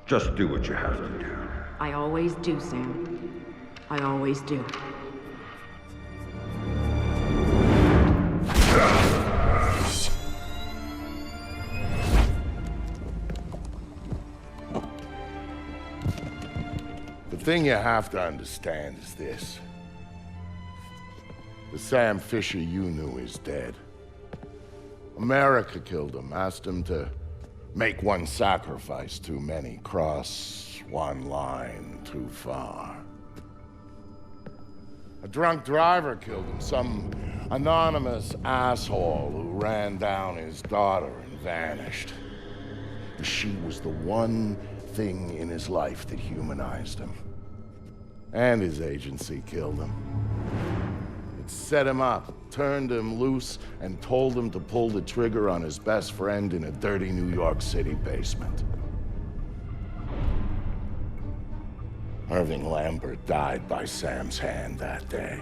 Just do what you have to do. I always do, Sam. I always do. The thing you have to understand is this. The Sam Fisher you knew is dead. America killed him, asked him to make one sacrifice too many, cross one line too far. A drunk driver killed him, some anonymous asshole who ran down his daughter and vanished. She was the one thing in his life that humanized him. And his agency killed him. It set him up, turned him loose, and told him to pull the trigger on his best friend in a dirty New York City basement. Irving Lambert died by Sam's hand that day.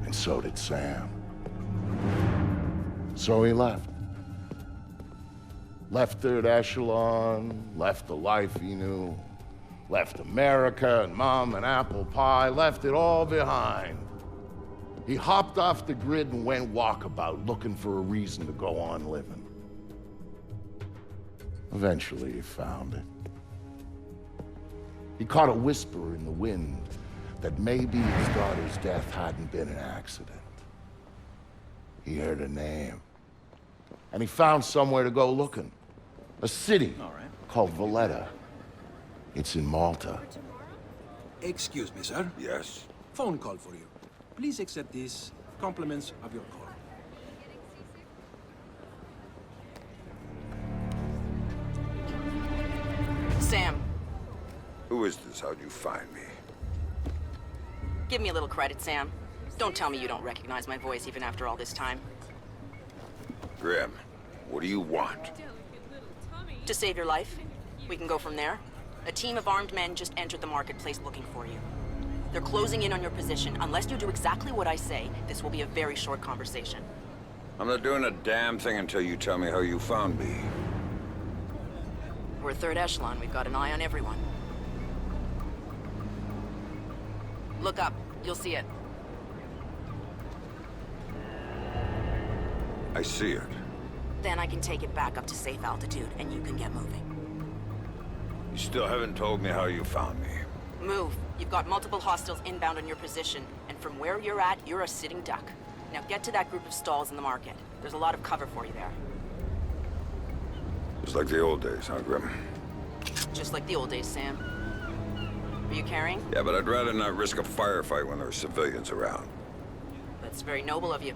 And so did Sam. So he left. Left Third Echelon, left the life he knew, left America and Mom and apple pie, left it all behind. He hopped off the grid and went walkabout, looking for a reason to go on living. Eventually, he found it. He caught a whisper in the wind that maybe his daughter's death hadn't been an accident. He heard a name, and he found somewhere to go looking. A city called Valletta. It's in Malta. Excuse me, sir. Yes? Phone call for you. Please accept these compliments of your call. Sam, Who is this? How'd you find me? give me a little credit, Sam. Don't tell me you don't recognize my voice even after all this time. Grim, what do you want? To save your life. We can go from there. A team of armed men just entered the marketplace looking for you. They're closing in on your position. Unless you do exactly what I say, this will be a very short conversation. I'm not doing a damn thing until you tell me how you found me. We're Third Echelon. We've got an eye on everyone. Look up. You'll see it. I see it. Then I can take it back up to safe altitude, and you can get moving. You still haven't told me how you found me. Move. You've got multiple hostiles inbound on your position, and from where you're at, you're a sitting duck. Now get to that group of stalls in the market. There's a lot of cover for you there. It's like the old days, huh, Grim? Just like the old days, Sam. Are you carrying? Yeah, but I'd rather not risk a firefight when there are civilians around. That's very noble of you.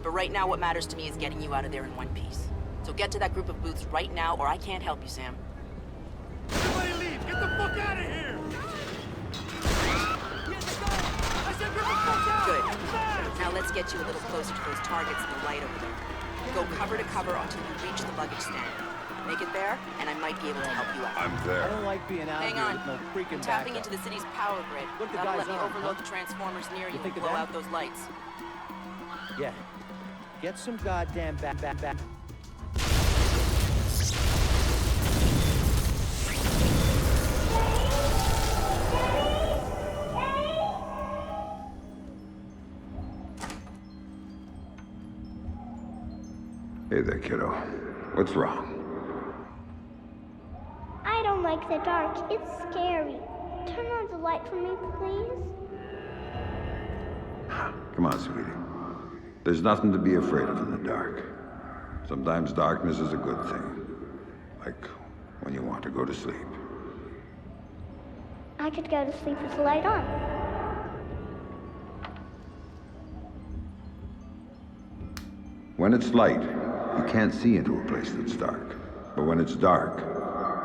But right now, what matters to me is getting you out of there in one piece. So get to that group of booths right now, or I can't help you, Sam. Everybody leave! Get the fuck out of here! I said get the fuck out! Good. Now let's get you a little closer to those targets in the light over there. Go cover to cover until you reach the luggage stand. Make it there, and I might be able to help you out. I'm I there. don't like being out Hang here on. with no freaking I'm tapping backup. into the city's power grid. What the That'll guy's let me on, overload huh? the transformers near you think and of blow that? out those lights. Yeah. Get some goddamn back. Hey there, kiddo. What's wrong? I don't like the dark. It's scary. Turn on the light for me, please. Come on, sweetie. There's nothing to be afraid of in the dark. Sometimes darkness is a good thing. Like when you want to go to sleep. I could go to sleep with the light on. When it's light, you can't see into a place that's dark. But when it's dark,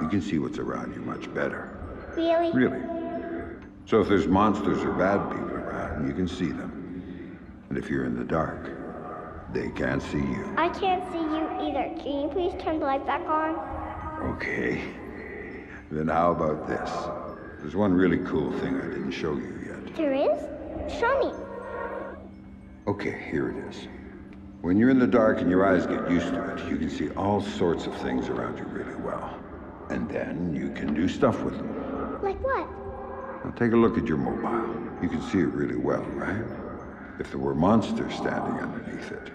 you can see what's around you much better. Really? Really. So if there's monsters or bad people around, you can see them. And if you're in the dark, they can't see you. I can't see you either. Can you please turn the light back on? Okay. Then how about this? There's one really cool thing I didn't show you yet. There is? Show me. Okay, here it is. When you're in the dark and your eyes get used to it, you can see all sorts of things around you really well. And then you can do stuff with them. Like what? Now take a look at your mobile. You can see it really well, right? If there were monsters standing underneath it,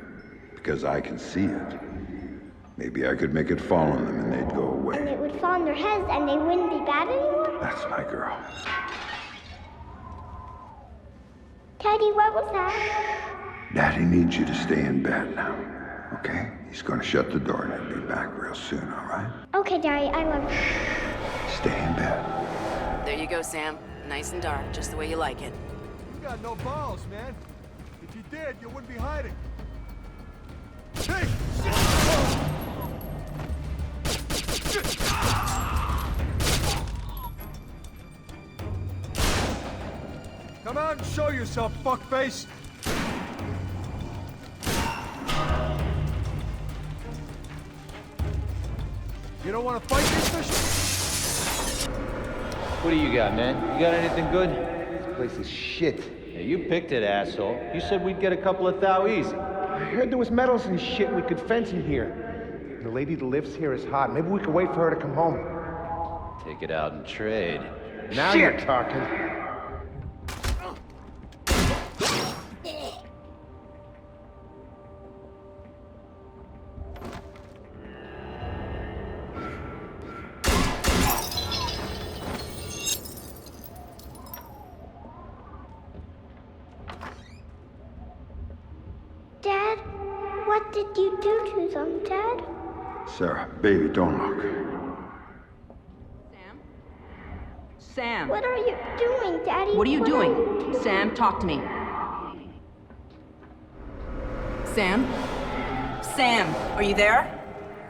because I can see it, maybe I could make it fall on them and they'd go away. And it would fall on their heads and they wouldn't be bad anymore? That's my girl. Daddy, what was that? Daddy needs you to stay in bed now, okay? He's gonna shut the door and he'll be back real soon, all right? Okay, Daddy, I love you. Stay in bed. There you go, Sam. Nice and dark, just the way you like it. You got no balls, man. If you did, you wouldn't be hiding. Hey! Come out and show yourself, fuckface! You don't want to fight these fish? What do you got, man? You got anything good? This place is shit. Yeah, you picked it, asshole. You said we'd get a couple of thou easy. I heard there was metals and shit we could fence in here. The lady that lives here is hot. Maybe we could wait for her to come home. Take it out and trade. Now you're talking. Dad, what did you do to them, Dad? Sarah, baby, don't look. Sam? Sam! What are you doing, Daddy? What are you doing? Sam, talk to me. Sam? Sam, are you there?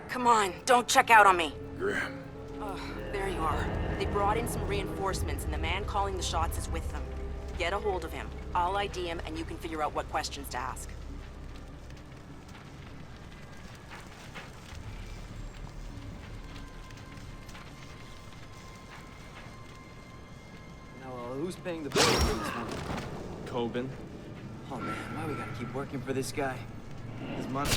Come on, don't check out on me. Graham. Oh, there you are. They brought in some reinforcements, and the man calling the shots is with them. Get a hold of him. I'll ID him, and you can figure out what questions to ask. Now, who's paying the bill for this one? Coben. Oh man, why we gotta keep working for this guy? His money.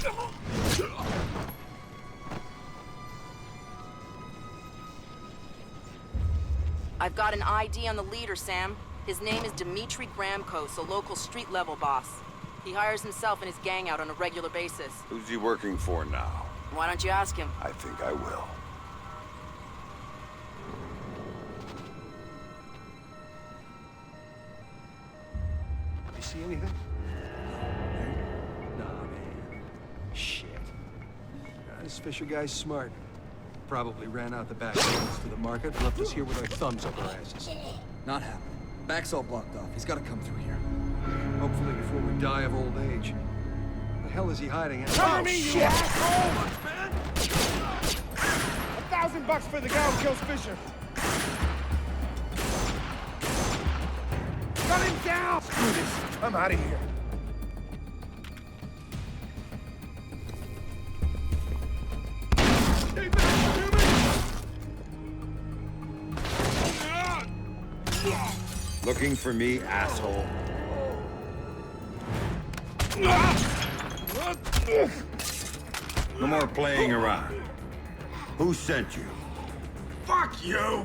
I've got an ID on the leader, Sam. His name is Dimitri Gramkos, a local street-level boss. He hires himself and his gang out on a regular basis. Who's he working for now? Why don't you ask him? I think I will. You see anything? Nah, man. Shit. This Fisher guy's smart. Probably ran out the back entrance to the market and left us here with our thumbs up our asses. Not happening. Back's all blocked off. He's gotta come through here. Hopefully before we die of old age. The hell is he hiding? Oh, shit! $1,000 for the guy who kills Fisher. Got him down! Screw this. I'm out of here. Looking for me, asshole? No more playing around. Who sent you? Fuck you!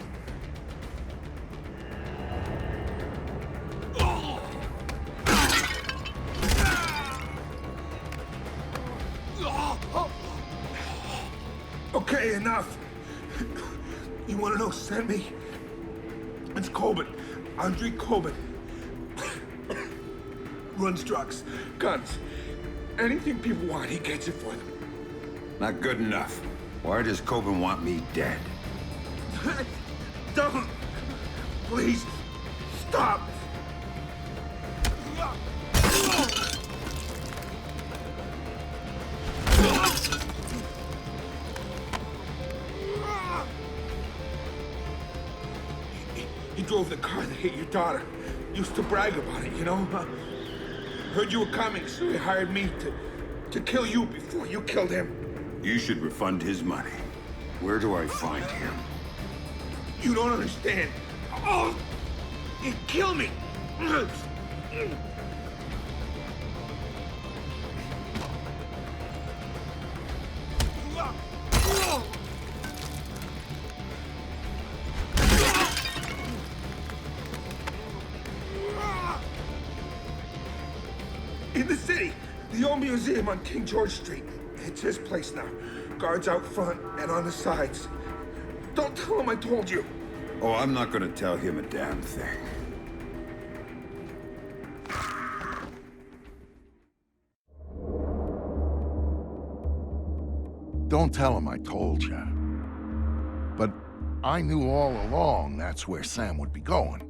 Okay, enough. You want to know who sent me? It's Coben. Andre Coben. Runs drugs, guns. Anything people want, he gets it for them. Not good enough. Why does Coben want me dead? Don't! Please, stop! He drove the car that hit your daughter. Used to brag about it, you know? Heard you were coming, so he hired me to kill you before you killed him. You should refund his money. Where do I find him? You don't understand. Oh! He'd kill me! The old museum on King George Street. It's his place now. Guards out front and on the sides. Don't tell him I told you. Oh, I'm not gonna tell him a damn thing. Don't tell him I told you. But I knew all along that's where Sam would be going.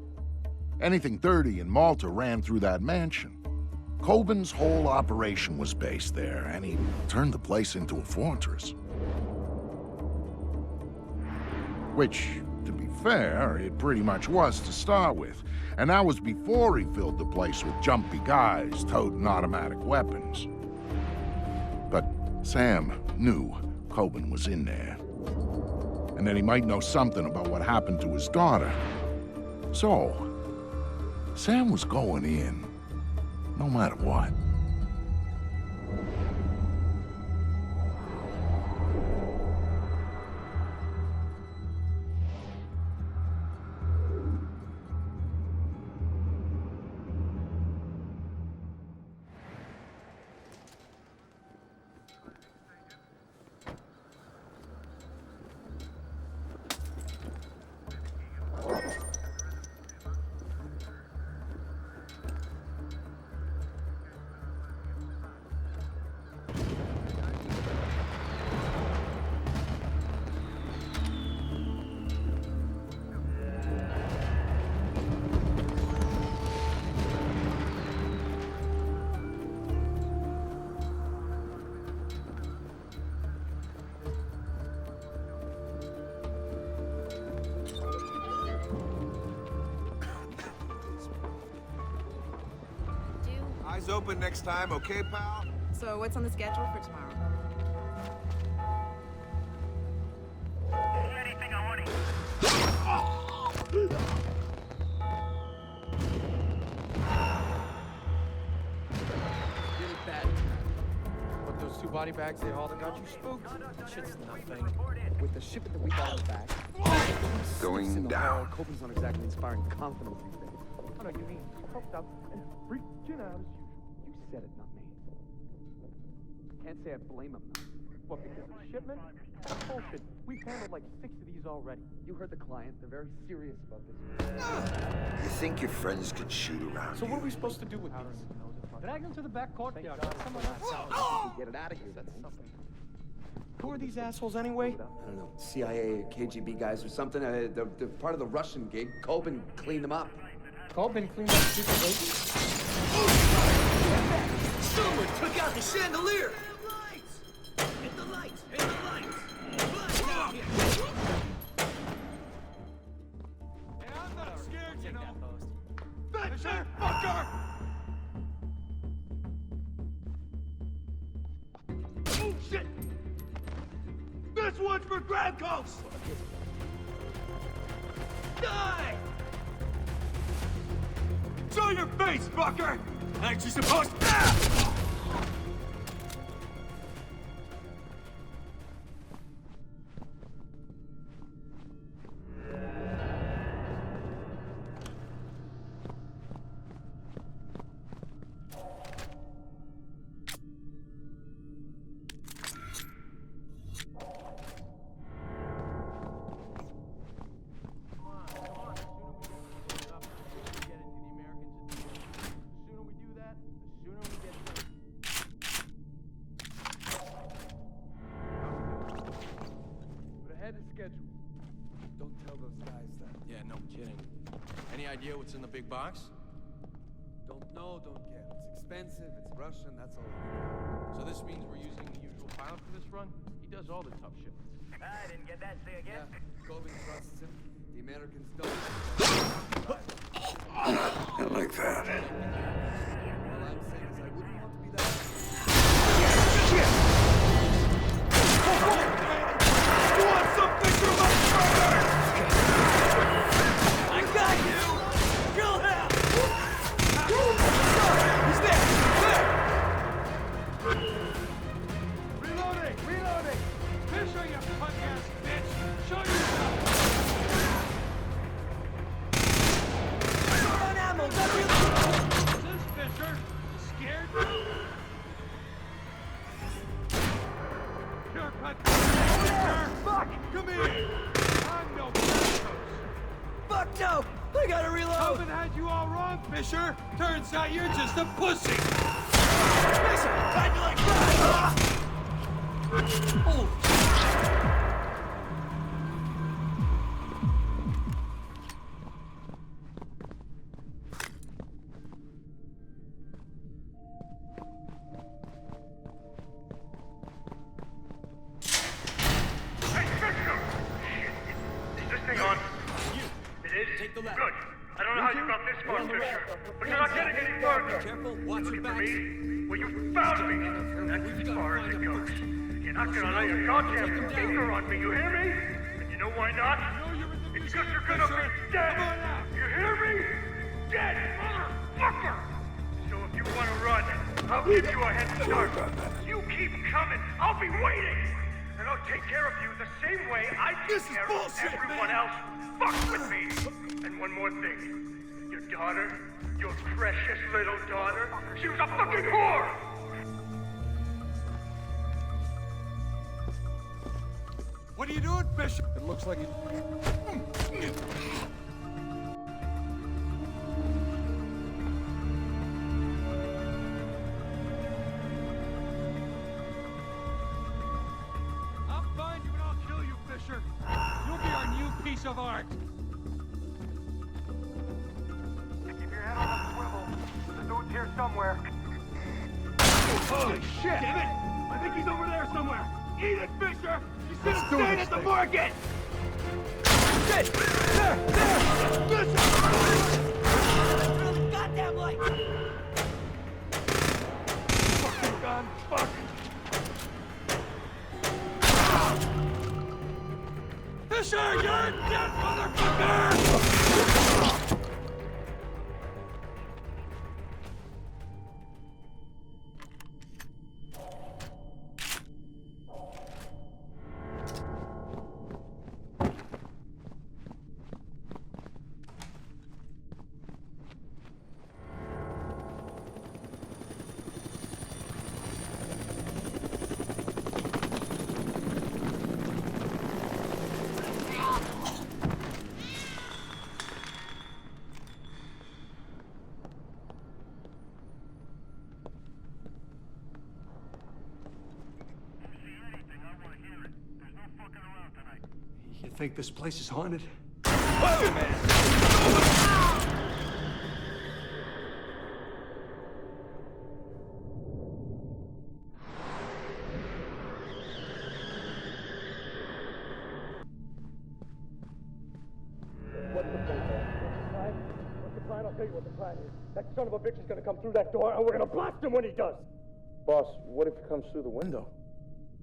Anything dirty in Malta ran through that mansion. Coben's whole operation was based there, and he turned the place into a fortress. Which, to be fair, it pretty much was to start with. And that was before he filled the place with jumpy guys toting automatic weapons. But Sam knew Coben was in there. And that he might know something about what happened to his daughter. So, Sam was going in, no matter what. Eyes open next time, okay, pal? So what's on the schedule for tomorrow? Anything I want to... Really bad. But those 2 body bags they hauled and got you spooked? Shit's nothing. With the shipment that we got back. Going down. Copen's not exactly inspiring confidence these days. Oh no, you mean coked up and freaking out as usual. You said it, not me. Can't say I blame him though. What, because of the shipment? That's bullshit. We've handled like 6 of these already. You heard the client. They're very serious about this. You think your friends could shoot around So you? what are we supposed to do with these? Drag them to the back courtyard. Someone else. Get it out of here. Who are these assholes anyway? I don't know, CIA or KGB guys or something. They're part of the Russian gig. Coben cleaned them up. Coben cleaned up secret agents? Someone took out the chandelier! Hit the lights! Hit the lights! Lights out here! Hey, I'm not scared, you know. That's it, fucker! Oh, shit! This one's for Grandcoats! Die! Show your face, fucker! Ain't you supposed to... Ah! Don't tell those guys that. Yeah, no kidding. Any idea what's in the big box? Don't know, don't care. It's expensive, it's Russian, that's all. So this means we're using the usual pilot for this run? He does all the tough shit. I didn't get that. Say again. Yeah, Coben trusts him. The Americans don't. I like that. All I'm saying is I wouldn't want to be that. You want something from my brother? I got you! Kill him! He's there! Reloading! Reloading! Fisher, you punk-ass bitch! Show yourself! Short on ammo! Gotta reload! I gotta reload! Tobin had you all wrong, Fisher. Turns out you're just a pussy. Listen, time to like run! Oh. Good. I don't know how you got this far, Fisher, but you're not getting any further. Careful, watch your Looking for back. me? Well, you found me. That's as far as it goes. You're not gonna lay a goddamn finger on me, you hear me? And you know why not? It's because you're gonna be dead. You hear me? Dead, motherfucker! So if you wanna run, I'll give you a head start. You keep coming. I'll be waiting. And I'll take care of you the same way I take care of everyone else. Fuck with me! And one more thing. Your daughter, your precious little daughter, she was a fucking whore! What are you doing, Fisher? It looks like I'll find you and I'll kill you, Fisher. You'll be our new piece of art. Keep your head on the swivel. The dude's here somewhere. Holy shit! Damn it! I think he's over there somewhere. Eat it, Fisher! You should have stayed at the market! Shit! There! Listen! goddamn light! Fucking gun! Fuck! Fisher, you're a dead motherfucker! You think this place is haunted? What's the plan? I'll tell you what the plan is. That son of a bitch is gonna come through that door, and we're gonna blast him when he does. Boss, what if he comes through the window?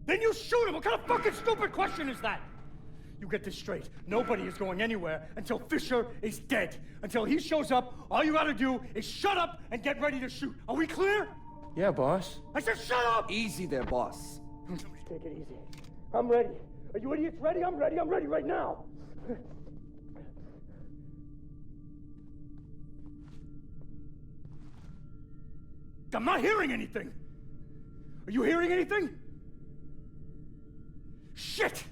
Then you shoot him! What kind of fucking stupid question is that? You get this straight. Nobody is going anywhere until Fisher is dead. Until he shows up, all you gotta do is shut up and get ready to shoot. Are we clear? Yeah, boss. I said shut up! Easy there, boss. Take it easy. I'm ready. Are you idiots ready? I'm ready. I'm ready right now. I'm not hearing anything. Are you hearing anything? Shit!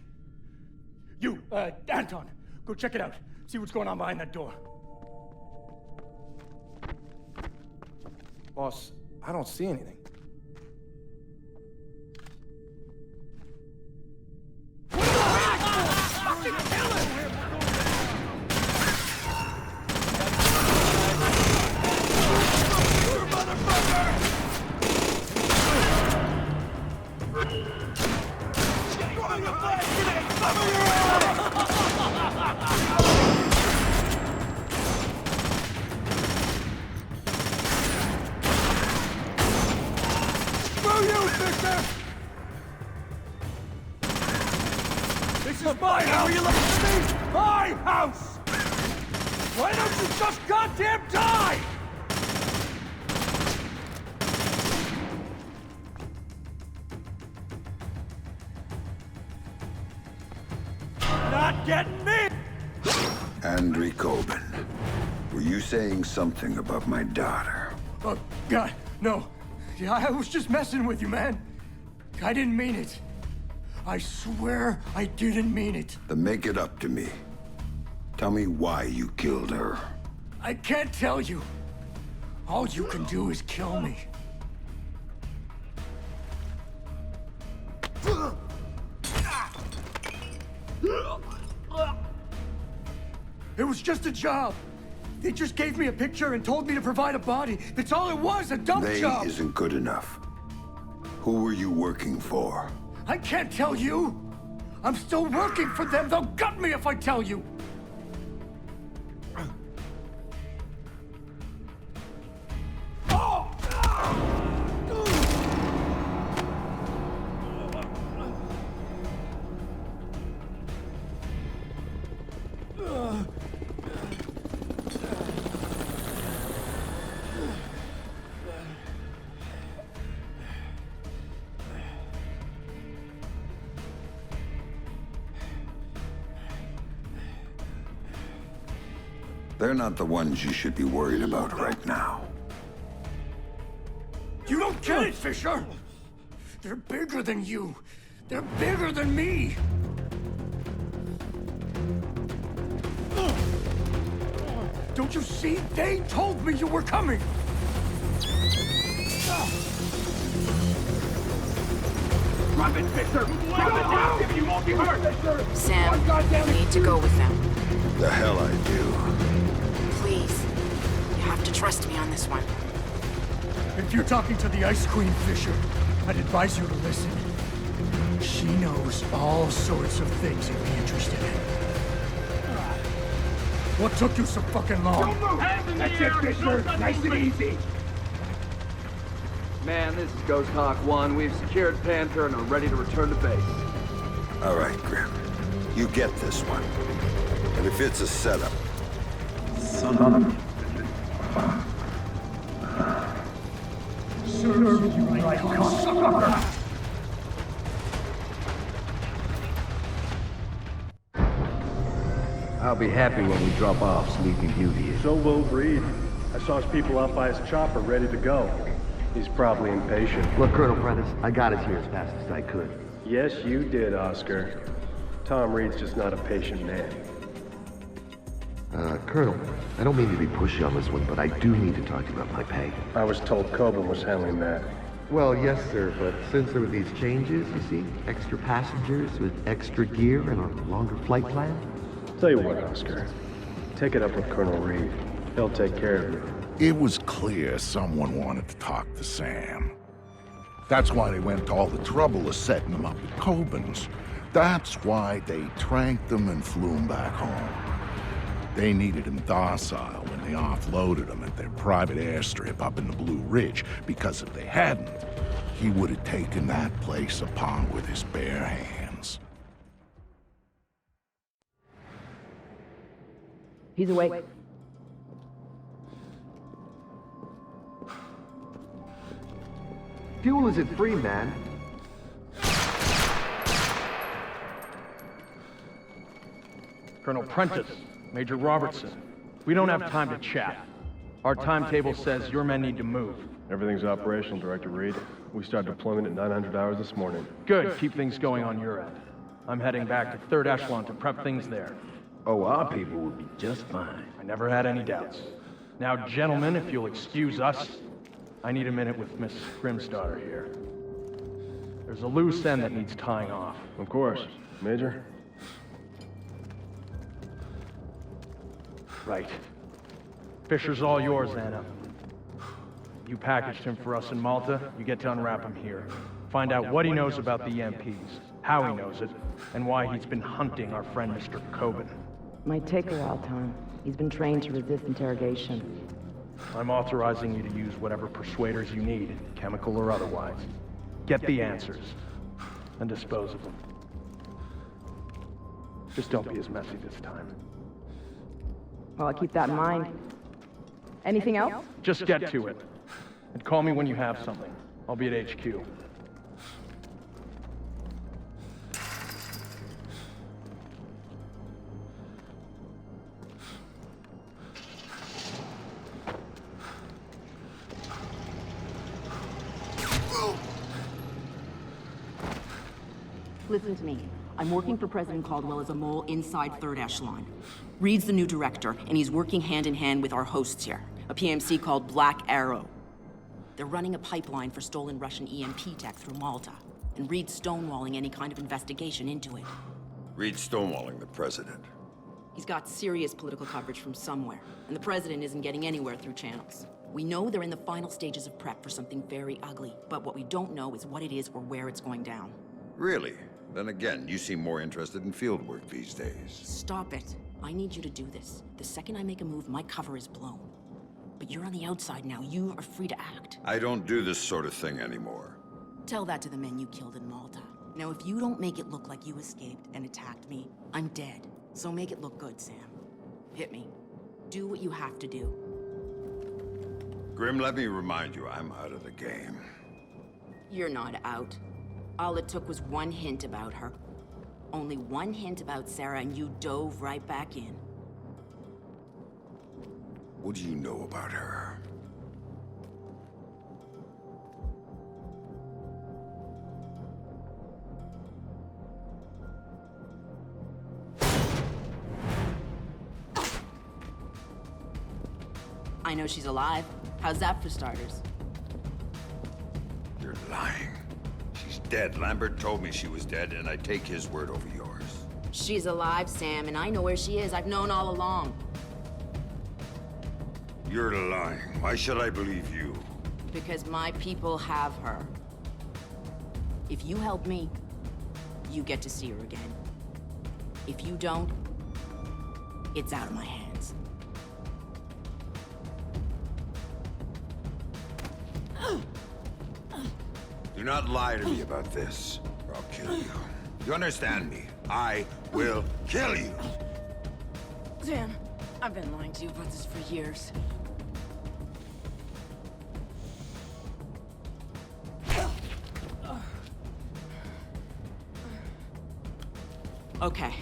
You, Anton, go check it out. See what's going on behind that door. Boss, I don't see anything. Fucking kill him! You motherfucker! Throwing a flash grenade! Cover your eyes! Screw you, Victor! This is my house! This is my house! Why don't you just goddamn die? Not getting me! Andrew Coben, were you saying something about my daughter? Oh, God, no. Yeah, I was just messing with you, man. I didn't mean it. I swear I didn't mean it. Then make it up to me. Tell me why you killed her. I can't tell you. All you can do is kill me. It was just a job. They just gave me a picture and told me to provide a body. That's all it was, a dump job. Isn't good enough. Who were you working for? I can't tell you. I'm still working for them. They'll gut me if I tell you. They're not the ones you should be worried about right now. You don't get it, Fisher! They're bigger than you. They're bigger than me. Don't you see? They told me you were coming. Drop it, Fisher! Drop it now! You won't be hurt! Sam, you need to go with them. The hell I do. Please. You have to trust me on this one. If you're talking to the Ice Queen, Fisher, I'd advise you to listen. She knows all sorts of things you'd be interested in. What took you so fucking long? That's it, Fisher! Nice and easy! Man, this is Ghost Hawk 1. We've secured Panther and are ready to return to base. All right, Grim. You get this one. And if it's a setup... Son of a... Serve you right, cocksucker! I'll be happy when we drop off Sleeping Beauty here. So will Reed. I saw his people out by his chopper ready to go. He's probably impatient. Look, Colonel Prentice, I got us here as fast as I could. Yes, you did, Oscar. Tom Reed's just not a patient man. Colonel, I don't mean to be pushy on this one, but I do need to talk to you about my pay. I was told Coben was handling that. Well, yes, sir, but since there were these changes, you see, extra passengers with extra gear and a longer flight plan. Tell you what, Oscar. Take it up with Colonel Reed. He'll take care of you. It was clear someone wanted to talk to Sam. That's why they went to all the trouble of setting him up with Coben's. That's why they tranked him and flew him back home. They needed him docile when they offloaded him at their private airstrip up in the Blue Ridge, because if they hadn't, he would have taken that place upon with his bare hands. He's awake. Fuel isn't free, man. Colonel Prentice, Major Robertson, we don't have time to chat. Our timetable says your men need to move. Everything's operational, Director Reed. We start deployment at 900 hours this morning. Good, keep things going on your end. I'm heading back to 3rd Echelon to prep things there. Oh, our people will be just fine. I never had any doubts. Now, gentlemen, if you'll excuse us, I need a minute with Miss Grimsdaughter here. There's a loose end that needs tying off. Of course. Major? Right. Fisher's all yours, Anna. You packaged him for us in Malta, you get to unwrap him here. Find out what he knows about the EMPs, how he knows it, and why he's been hunting our friend Mr. Coben. Might take a while, Tom. He's been trained to resist interrogation. I'm authorizing you to use whatever persuaders you need, chemical or otherwise. Get the answers, and dispose of them. Just don't be as messy this time. Well, I'll keep that in mind. Anything else? Just get to it. And call me when you have something. I'll be at HQ. Listen to me. I'm working for President Caldwell as a mole inside 3rd Echelon. Reed's the new director, and he's working hand in hand with our hosts here, a PMC called Black Arrow. They're running a pipeline for stolen Russian EMP tech through Malta, and Reed's stonewalling any kind of investigation into it. Reed's stonewalling the president. He's got serious political coverage from somewhere, and the president isn't getting anywhere through channels. We know they're in the final stages of prep for something very ugly, but what we don't know is what it is or where it's going down. Really? Then again, you seem more interested in field work these days. Stop it. I need you to do this. The second I make a move, my cover is blown. But you're on the outside now. You are free to act. I don't do this sort of thing anymore. Tell that to the men you killed in Malta. Now, if you don't make it look like you escaped and attacked me, I'm dead. So make it look good, Sam. Hit me. Do what you have to do. Grim, let me remind you, I'm out of the game. You're not out. All it took was one hint about her. Only one hint about Sarah, and you dove right back in. What do you know about her? I know she's alive. How's that for starters? You're lying. She's dead. Lambert told me she was dead, and I take his word over yours. She's alive, Sam, and I know where she is. I've known all along. You're lying. Why should I believe you? Because my people have her. If you help me, you get to see her again. If you don't, it's out of my hands. Do not lie to me about this, or I'll kill you. You understand me? I will kill you! Sam, I've been lying to you about this for years. Okay.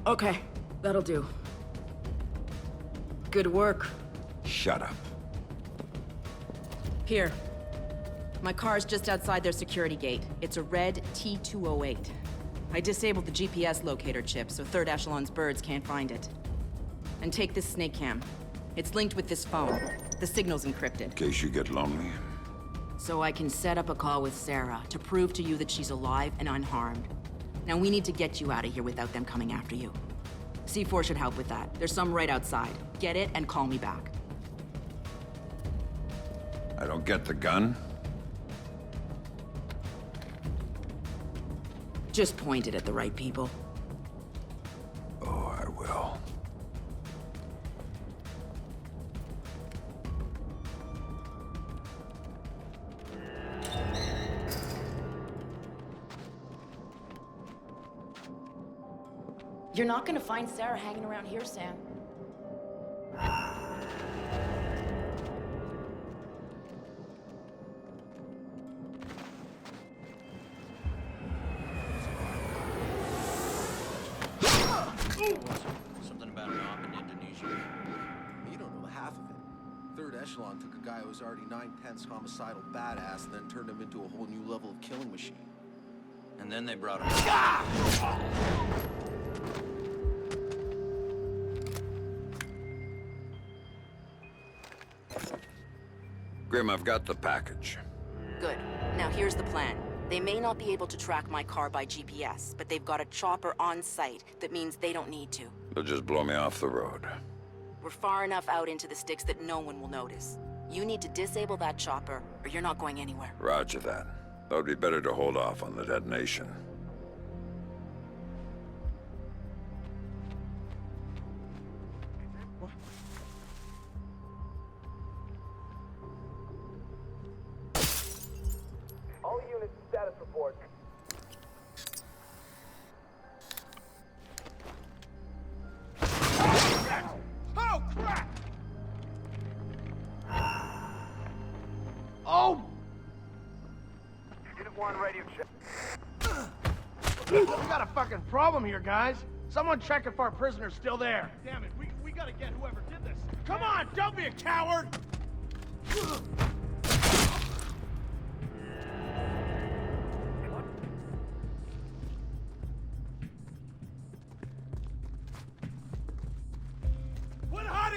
Okay, that'll do. Good work. Shut up. Here. My car's just outside their security gate. It's a red T208. I disabled the GPS locator chip, so third echelon's birds can't find it. And take this snake cam. It's linked with this phone. The signal's encrypted. In case you get lonely. So I can set up a call with Sarah to prove to you that she's alive and unharmed. Now we need to get you out of here without them coming after you. C4 should help with that. There's some right outside. Get it and call me back. I don't get the gun? Just point it at the right people. Oh, I will. You're not gonna find Sarah hanging around here, Sam. Something about an op in Indonesia. You don't know half of it. Third echelon took a guy who was already 9/10 homicidal badass and then turned him into a whole new level of killing machine. And then they brought him. Grim, I've got the package. Good. Now here's the plan. They may not be able to track my car by GPS, but they've got a chopper on site. That means they don't need to. They'll just blow me off the road. We're far enough out into the sticks that no one will notice. You need to disable that chopper, or you're not going anywhere. Roger that. That would be better to hold off on the detonation. All units, status report. Oh, crap! Oh! Unit 1, radio check. We got a fucking problem here, guys. Someone check if our prisoner's still there. Damn it, we gotta get whoever did this. Come on, don't be a coward!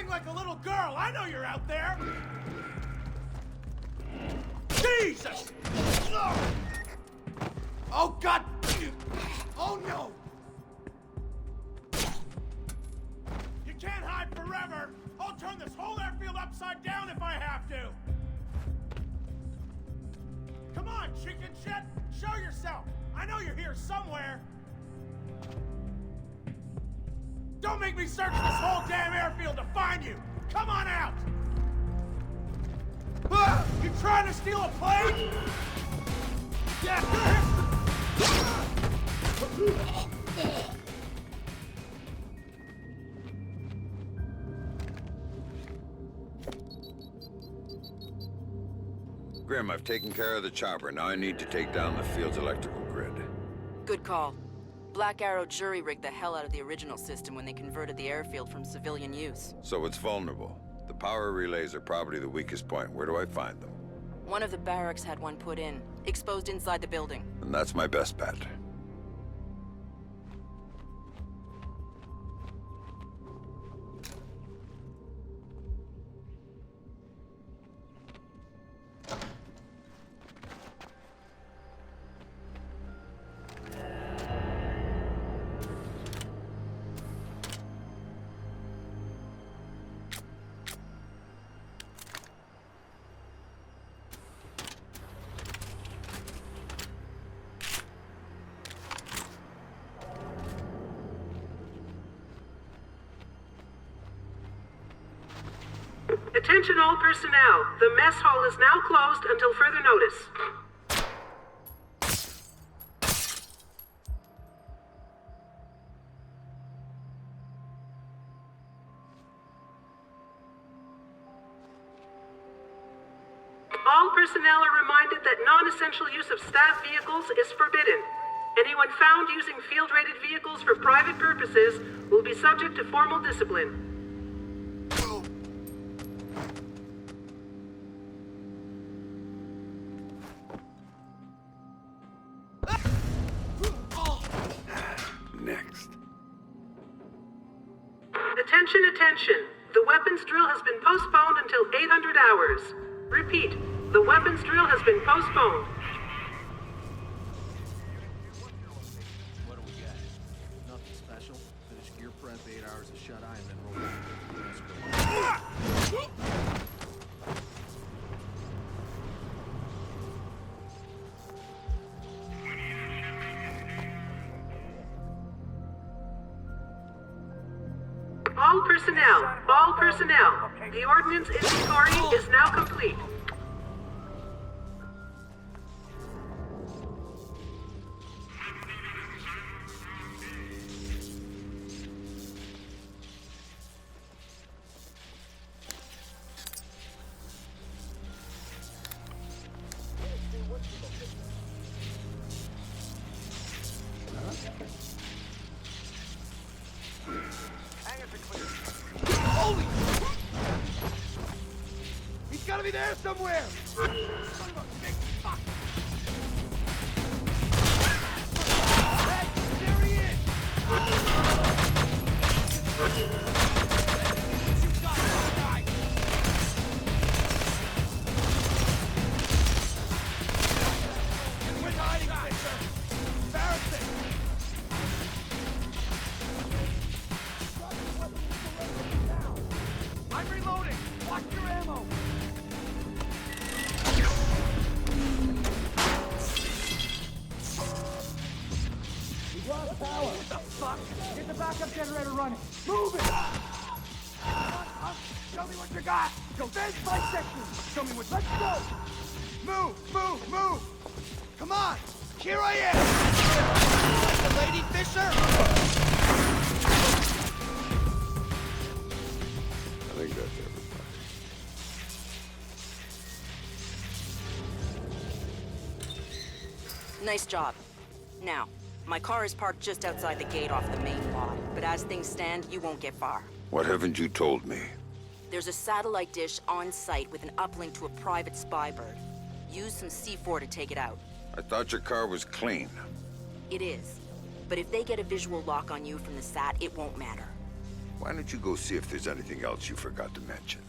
acting like a little girl. I know you're out there. Jesus! Oh, God! Oh, no! You can't hide forever! I'll turn this whole airfield upside down if I have to! Come on, chicken shit! Show yourself! I know you're here somewhere! Don't make me search this whole damn airfield to find you! Come on out! You trying to steal a plane? Yeah! Grim, I've taken care of the chopper. Now I need to take down the field's electrical grid. Good call. Black Arrow jury-rigged the hell out of the original system when they converted the airfield from civilian use. So it's vulnerable. The power relays are probably the weakest point. Where do I find them? One of the barracks had one put in, exposed inside the building. And that's my best bet. Attention all personnel. The mess hall is now closed until further notice. All personnel are reminded that non-essential use of staff vehicles is forbidden. Anyone found using field-rated vehicles for private purposes will be subject to formal discipline. Next. Attention, attention. The weapons drill has been postponed until 800 hours. Repeat, the weapons drill has been postponed. What do we got? Nothing special. Finish gear prep, 8 hours of shut-eye, and then roll back. All personnel. The ordnance inventory is now complete. Holy! He's gotta be there somewhere! Son of a big fuck! Hey, there he is! You got it, guy! Quit hiding, Fisher! Embarrassing! I'm reloading! Watch your ammo! We lost power! What the fuck? Get the backup generator running! Move it! Show me what you got! Go this my section! Show me what... Let's go! Move! Come on! Here I am! The Lady Fisher! I think that's everybody. Nice job. Now, my car is parked just outside the gate off the main lot, but as things stand, you won't get far. What haven't you told me? There's a satellite dish on site with an uplink to a private spy bird. Use some C4 to take it out. I thought your car was clean. It is. But if they get a visual lock on you from the sat, it won't matter. Why don't you go see if there's anything else you forgot to mention?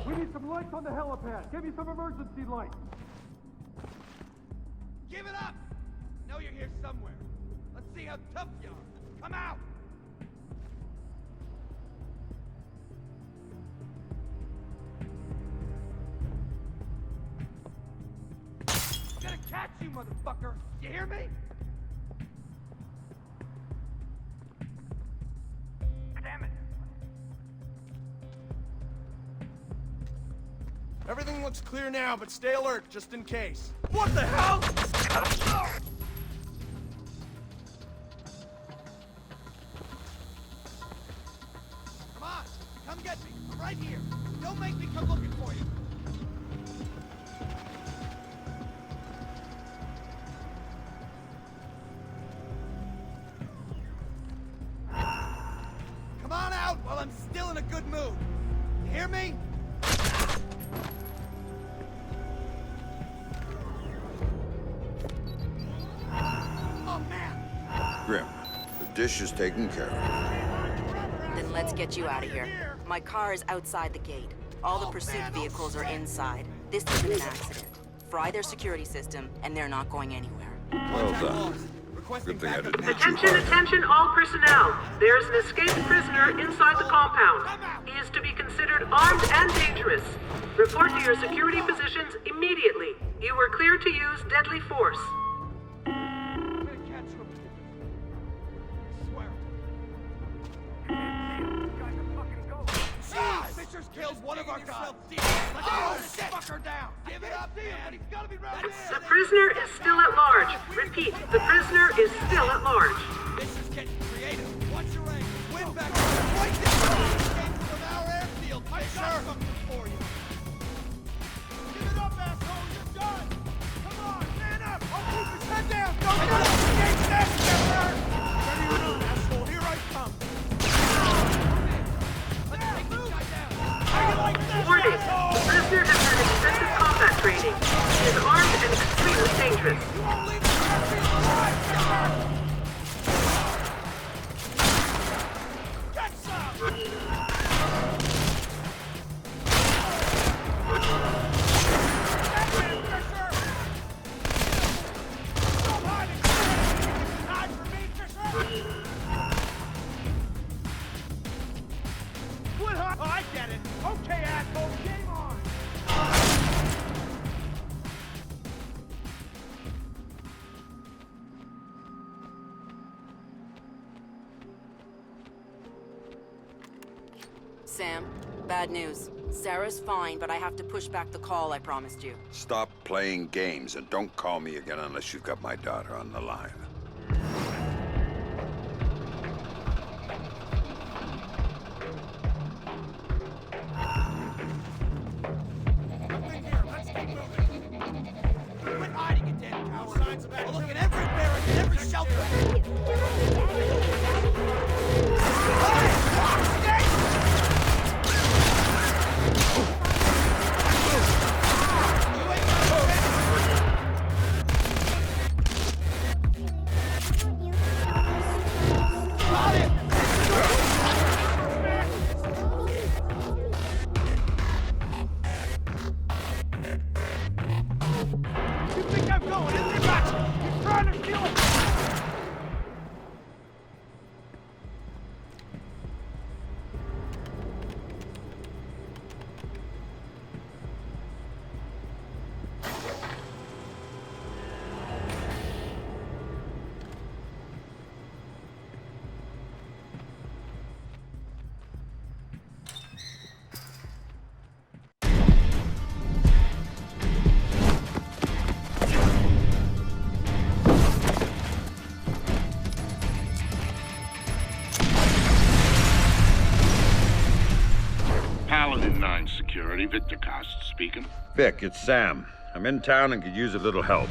We need some lights on the helipad. Give me some emergency lights. Give it up! Know you're here somewhere. Let's see how tough you are. Come out! I'm gonna catch you, motherfucker! You hear me? Damn it! Everything looks clear now, but stay alert, just in case. What the hell? Come on! Come get me! I'm right here! Don't make me come looking for you! Come on out while I'm still in a good mood! You hear me? Grim, the dish is taken care of. Then let's get you out of here. My car is outside the gate. All the pursuit vehicles are inside. This isn't an accident. Fry their security system, and they're not going anywhere. Well done. Good thing I didn't hit you Attention, hard. attention, all personnel. There is an escaped prisoner inside the compound. He is to be considered armed and dangerous. Report to your security positions immediately. You are clear to use deadly force. Fisher's killed one of our guys. Oh, shit! Fucker down. Give it up, man. He's gotta be right The prisoner is still at large. Repeat, the prisoner is still at large. This is getting creative. Watch your aim. Win back. Right there. From our airfield, Fisher. I got something for you. Give it up, asshole. You're done. Come on, man up. I'll keep his head down. Don't get up. Engage that together. Ready or not, asshole. Here I come. Warning, the prisoner has had extensive combat training. He is armed and extremely dangerous. Get some! Oh, I get it. Okay, asshole, game on. Sam, bad news. Sarah's fine, but I have to push back the call I promised you. Stop playing games and don't call me again unless you've got my daughter on the line. Quit hiding, you damn coward. Signs of activity. Look at every barrack and every shelter. You think I'm going in there, gotcha? You're trying to steal it. Paladin 9 Security, Victor Cost speaking. Vic, it's Sam. I'm in town and could use a little help.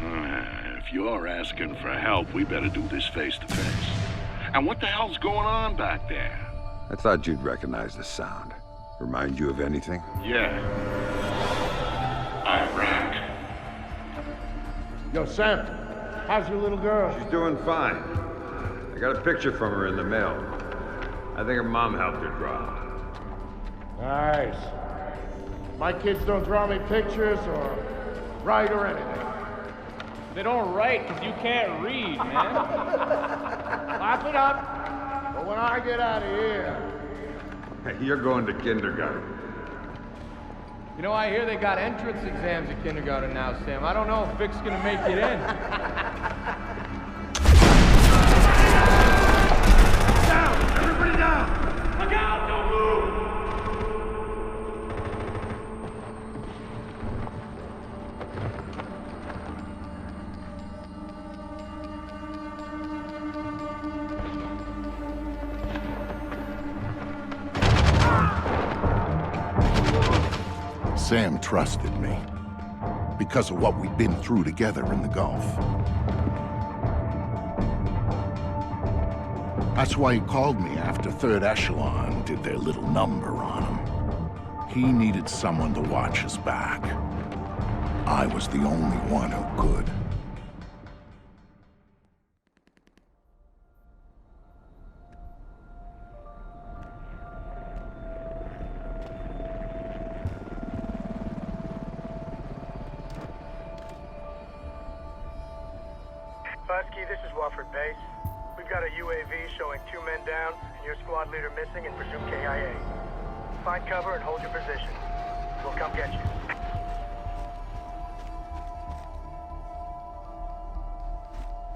If you're asking for help, we better do this face to face. And what the hell's going on back there? I thought you'd recognize the sound. Remind you of anything? Yeah. Iraq. Yo, Sam, how's your little girl? She's doing fine. I got a picture from her in the mail. I think her mom helped her draw. Nice. My kids don't draw me pictures or write or anything. They don't write because you can't read, man. Laugh it up. But when I get out of here... You're going to kindergarten. You know, I hear they got entrance exams at kindergarten now, Sam. I don't know if Vic's gonna make it in. Down! Everybody down! Look out! Don't move! Sam trusted me because of what we'd been through together in the Gulf. That's why he called me after Third Echelon did their little number on him. He needed someone to watch his back. I was the only one who could. This is Wofford Base. We've got a UAV showing 2 men down and your squad leader missing and presumed KIA. Find cover and hold your position. We'll come get you.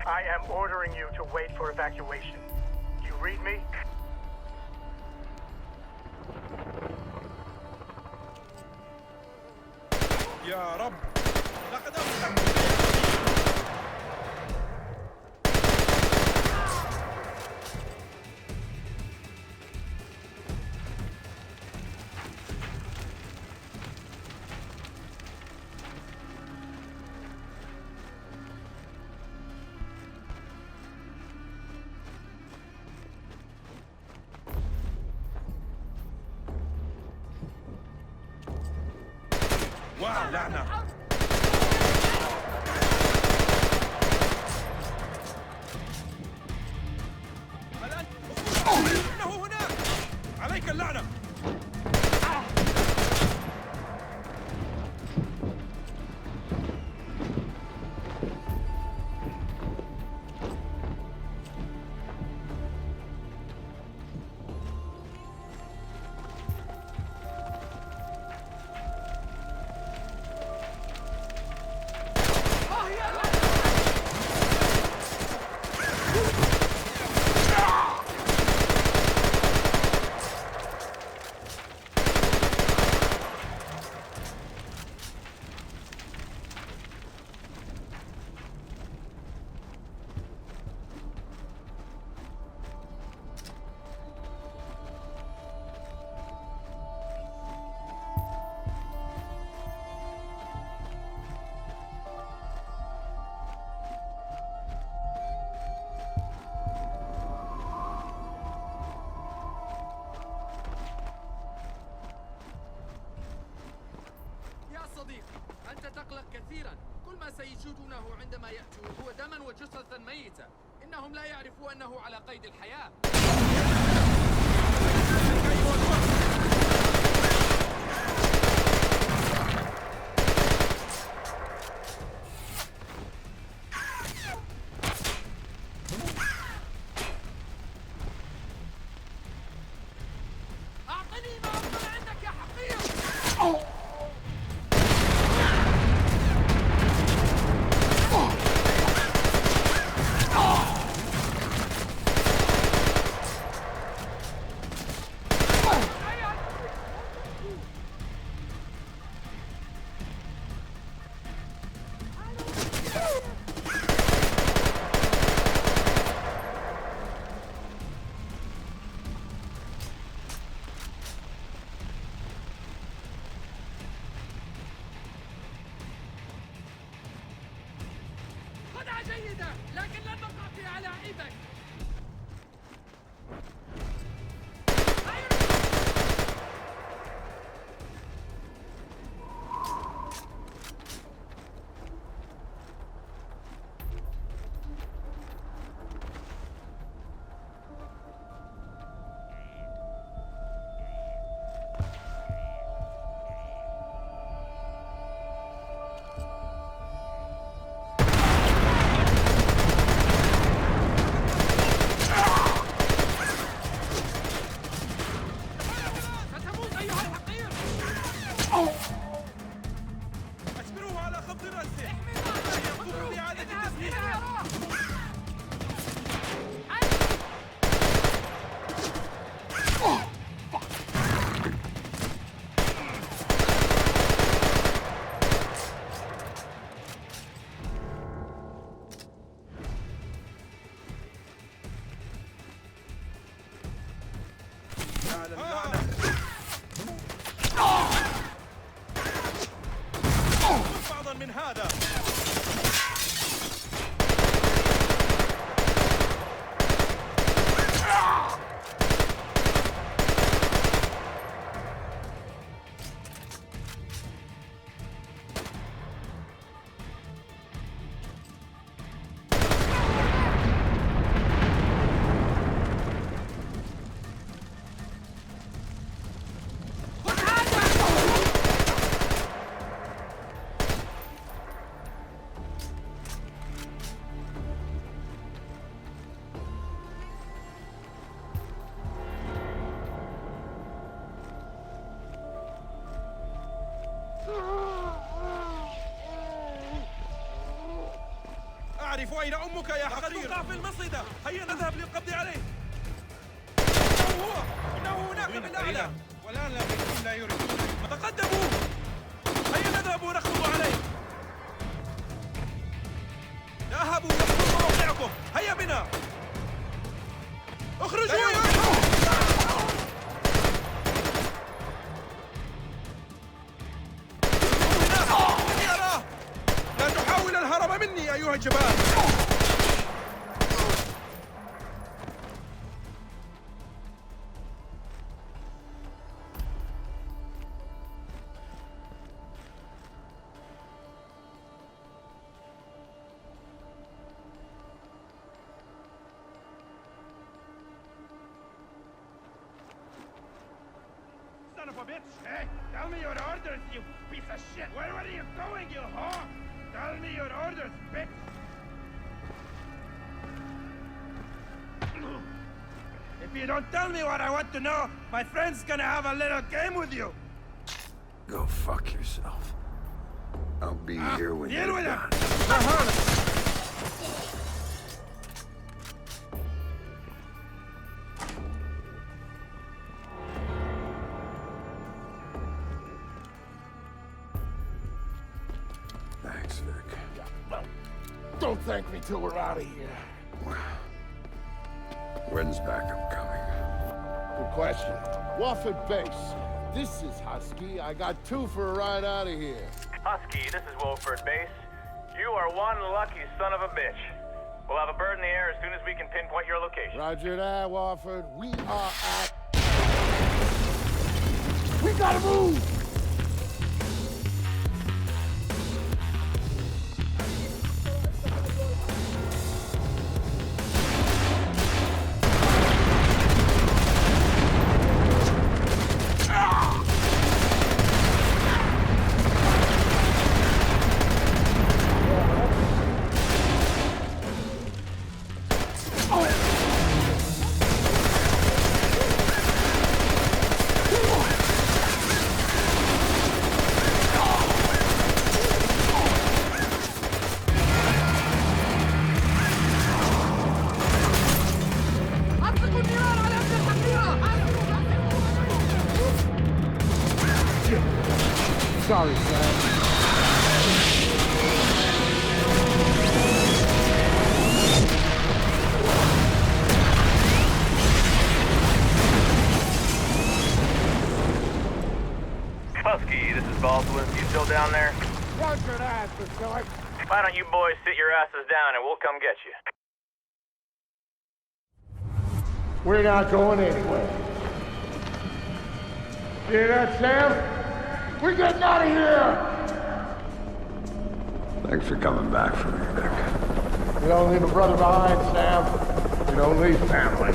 I am ordering you to wait for evacuation. Do you read me? يا رب لقد واو لعنة إنه هناك عليك اللعنة أنت تقلق كثيرا. كل ما سيجدونه عندما يأتوا هو دما وجثثا ميتة. إنهم لا يعرفوا أنه على قيد الحياة. أعطني ما أفضل عندك يا حقير. خدعة جيدة، لكن لن نقع في علاعبك. من هذا أعرف أين أمك يا حقير. لقد وقع في المصيدة. هيا نذهب للقبض عليه. إنه هناك بالأعلى. والآن لا يريدون. تقدموا. هيا نذهب ونخطب عليه. ذهبوا يخطبوا موقعكم. هيا بنا. اخرجوا. لا تحاول الهرب مني أيها الجبان. Son of a bitch! Hey, tell me your orders, you piece of shit! Where are you going, you whore? Tell me your orders, bitch! If you don't tell me what I want to know, my friend's gonna have a little game with you! Go fuck yourself. I'll be here when Deal you're with done. Thanks, Vic. Well, don't thank me till we're out of here. When's backup coming? Good question. Wofford Base. This is Husky. I got 2 for a ride out of here. Husky, this is Wolford Base. You are one lucky son of a bitch. We'll have a bird in the air as soon as we can pinpoint your location. Roger that, Wofford. We are at... We gotta move! Sorry, sir. Husky, this is Baldwin. You still down there? Roger that, George. Why don't you boys sit your asses down and we'll come get you? We're not going anywhere. Hear that, Sam? We're getting out of here! Thanks for coming back for me, Vic. You don't leave a brother behind, Sam. You don't leave family.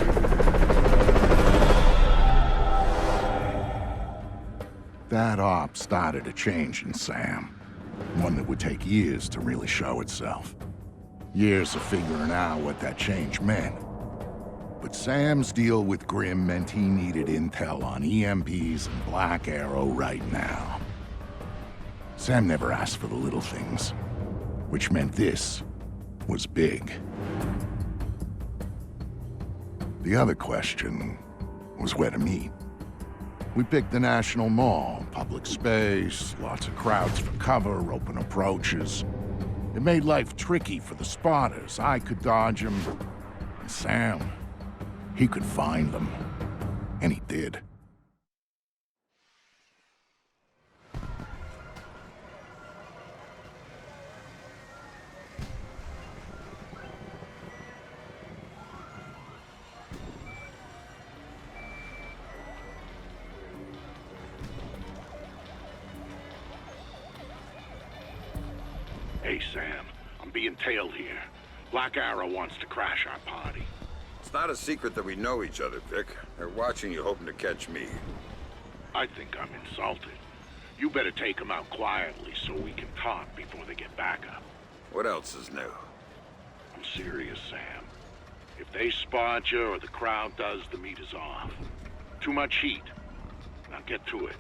That op started a change in Sam. One that would take years to really show itself. Years of figuring out what that change meant. But Sam's deal with Grimm meant he needed intel on EMPs and Black Arrow right now. Sam never asked for the little things, which meant this was big. The other question was where to meet. We picked the National Mall, public space, lots of crowds for cover, open approaches. It made life tricky for the spotters. I could dodge them, and Sam, he could find them, and he did. Hey, Sam, I'm being tailed here. Black Arrow wants to crash our party. It's not a secret that we know each other, Vic. They're watching you, hoping to catch me. I think I'm insulted. You better take them out quietly so we can talk before they get back up. What else is new? I'm serious, Sam. If they spot you or the crowd does, the meat is off. Too much heat. Now get to it.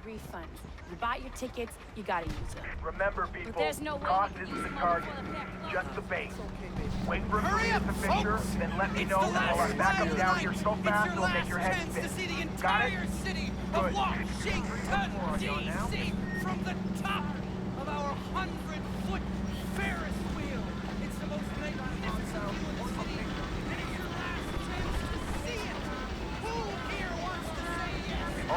Refunds. You bought your tickets, you gotta use them. Remember, people, there's no cost isn't the target, just the bait. Wait for him to get the picture, then let me know while I back up down here so fast it'll make your head spin. Got it? City Good. of Washington, D.C. from the top of our 100-foot Ferris wheel. It's the most magnificent view in the city. And it's your last chance to see it. Who here wants to say yes?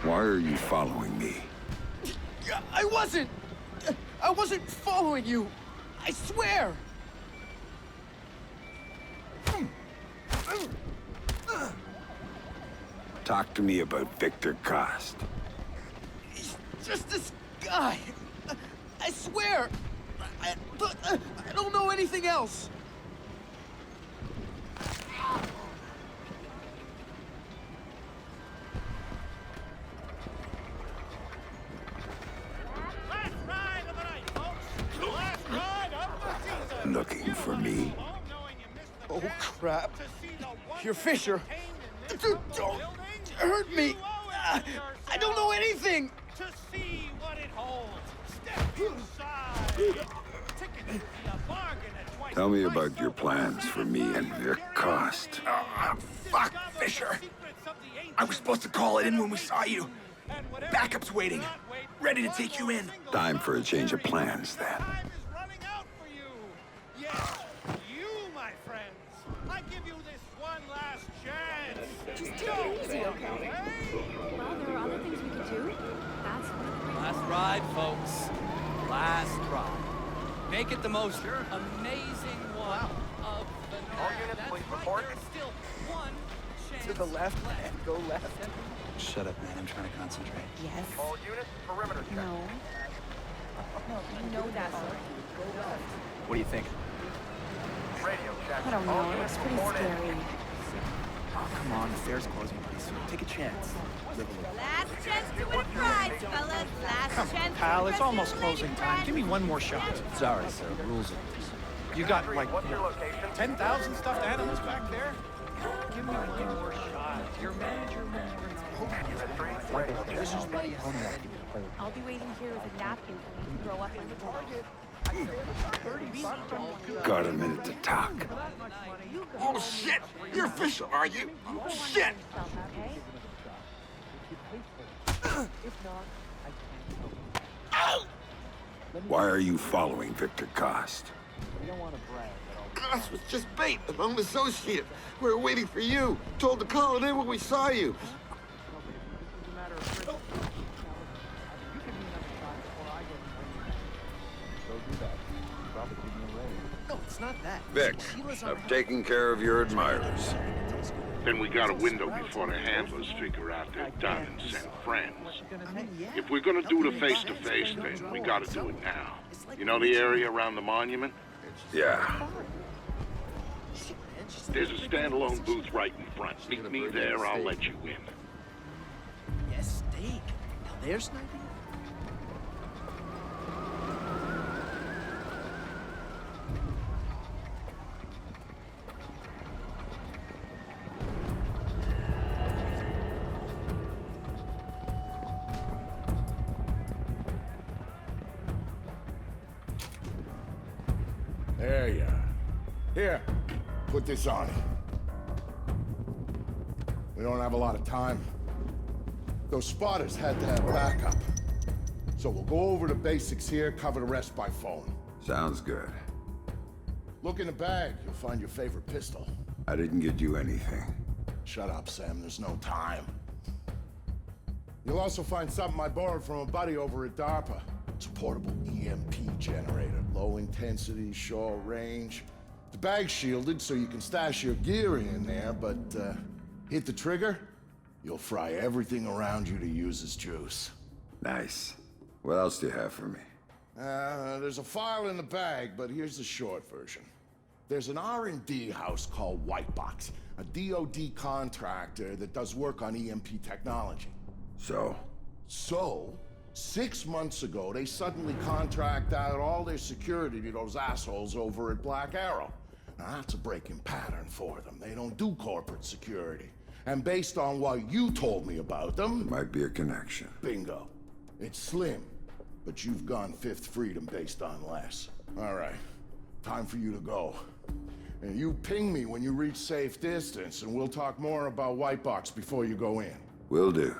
Why are you following me? I wasn't following you. I swear. Talk to me about Victor Cost. He's just this guy. I swear. I don't know anything else. Looking for me? Oh, crap. You're Fisher. Dude, don't hurt me. I don't know anything. To see what it holds. Step inside. Ticket to a bargain at twice. Tell me about your plans for me and Vic Cost. Fuck, Fisher. I was supposed to call it in when we saw you. Backup's waiting. Ready to take you in. Time for a change of plans, then. Yes, you, my friends. I give you this one last chance. Just take it easy, okay? Well, there are other things we could do. That's one. Last ride, folks. Last ride. Make it the most amazing one of the night. All units, please report. There's still one chance. To the left and go left. Shut up, man. I'm trying to concentrate. Yes. All units, perimeter check. No. No, you know that already. Go left. What do you think? Radio check. I don't know. It looks pretty scary. Oh, come on. The fair's closing pretty soon. Take a chance. Live a little. Last chance to win a prize, fellas. Last chance to Pal, it's impress almost your closing lady time. friend. Give me one more shot. Sorry, sir. Rules are... You got, like, What's your location? 10,000 stuffed animals back there? Give me one more shot. Your manager will Unit 3, radio check. I'll be waiting here with a napkin for you to grow up on the Got a minute to talk. Oh, shit! You're Fisher, are you? Shit! Why are you following Victor Cost? Us was just bait, a lone associate. We were waiting for you. Told to call it in when we saw you. No, it's not that. Vic, I've taken care of your admirers. Then we got a window before the handlers figure out they're done and send friends. If we're gonna do the face-to-face thing, we gotta do it now. You know the area around the monument? Yeah. There's a standalone booth right in front. Meet me there, I'll let you in. Yes, steak. Now there's an idea. There you are. Here, put this on. We don't have a lot of time. Those spotters had to have backup. So we'll go over the basics here, cover the rest by phone. Sounds good. Look in the bag, you'll find your favorite pistol. I didn't get you anything. Shut up, Sam, there's no time. You'll also find something I borrowed from a buddy over at DARPA. It's a portable EMP generator. Low intensity, short range. The bag's shielded so you can stash your gear in there, but hit the trigger, you'll fry everything around you to use as juice. Nice. What else do you have for me? There's a file in the bag, but here's the short version. There's an R&D house called Whitebox, a DoD contractor that does work on EMP technology. So? 6 months ago, they suddenly contract out all their security to those assholes over at Black Arrow. Now, that's a breaking pattern for them. They don't do corporate security. And based on what you told me about them... Might be a connection. Bingo. It's slim, but you've gone Fifth Freedom based on less. All right, time for you to go. And you ping me when you reach safe distance, and we'll talk more about Whitebox before you go in. Will do.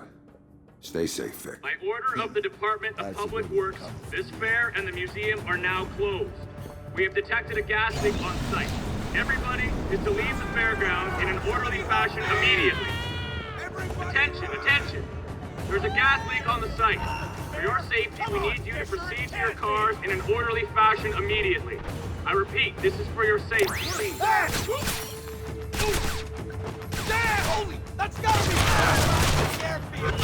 Stay safe, Vic. By order of the Department of Public Works, this fair and the museum are now closed. We have detected a gas leak on site. Everybody is to leave the fairgrounds in an orderly fashion immediately. Attention, attention! There's a gas leak on the site. For your safety, we need you to proceed to your cars in an orderly fashion immediately. I repeat, this is for your safety. Please. Damn! Holy! That's gotta be airfield!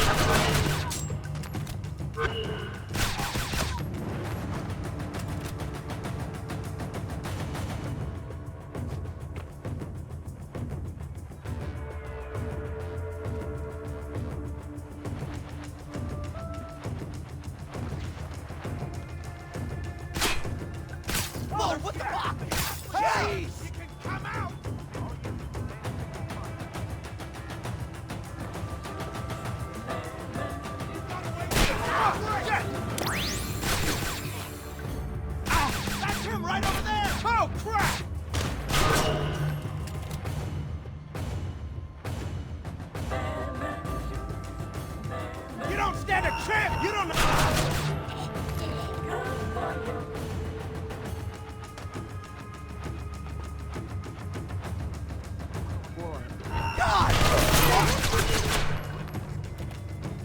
Whoa, what the fuck? Jeez! You can come out! That's him right over there! Oh, crap! You don't stand a chance! You don't know! God!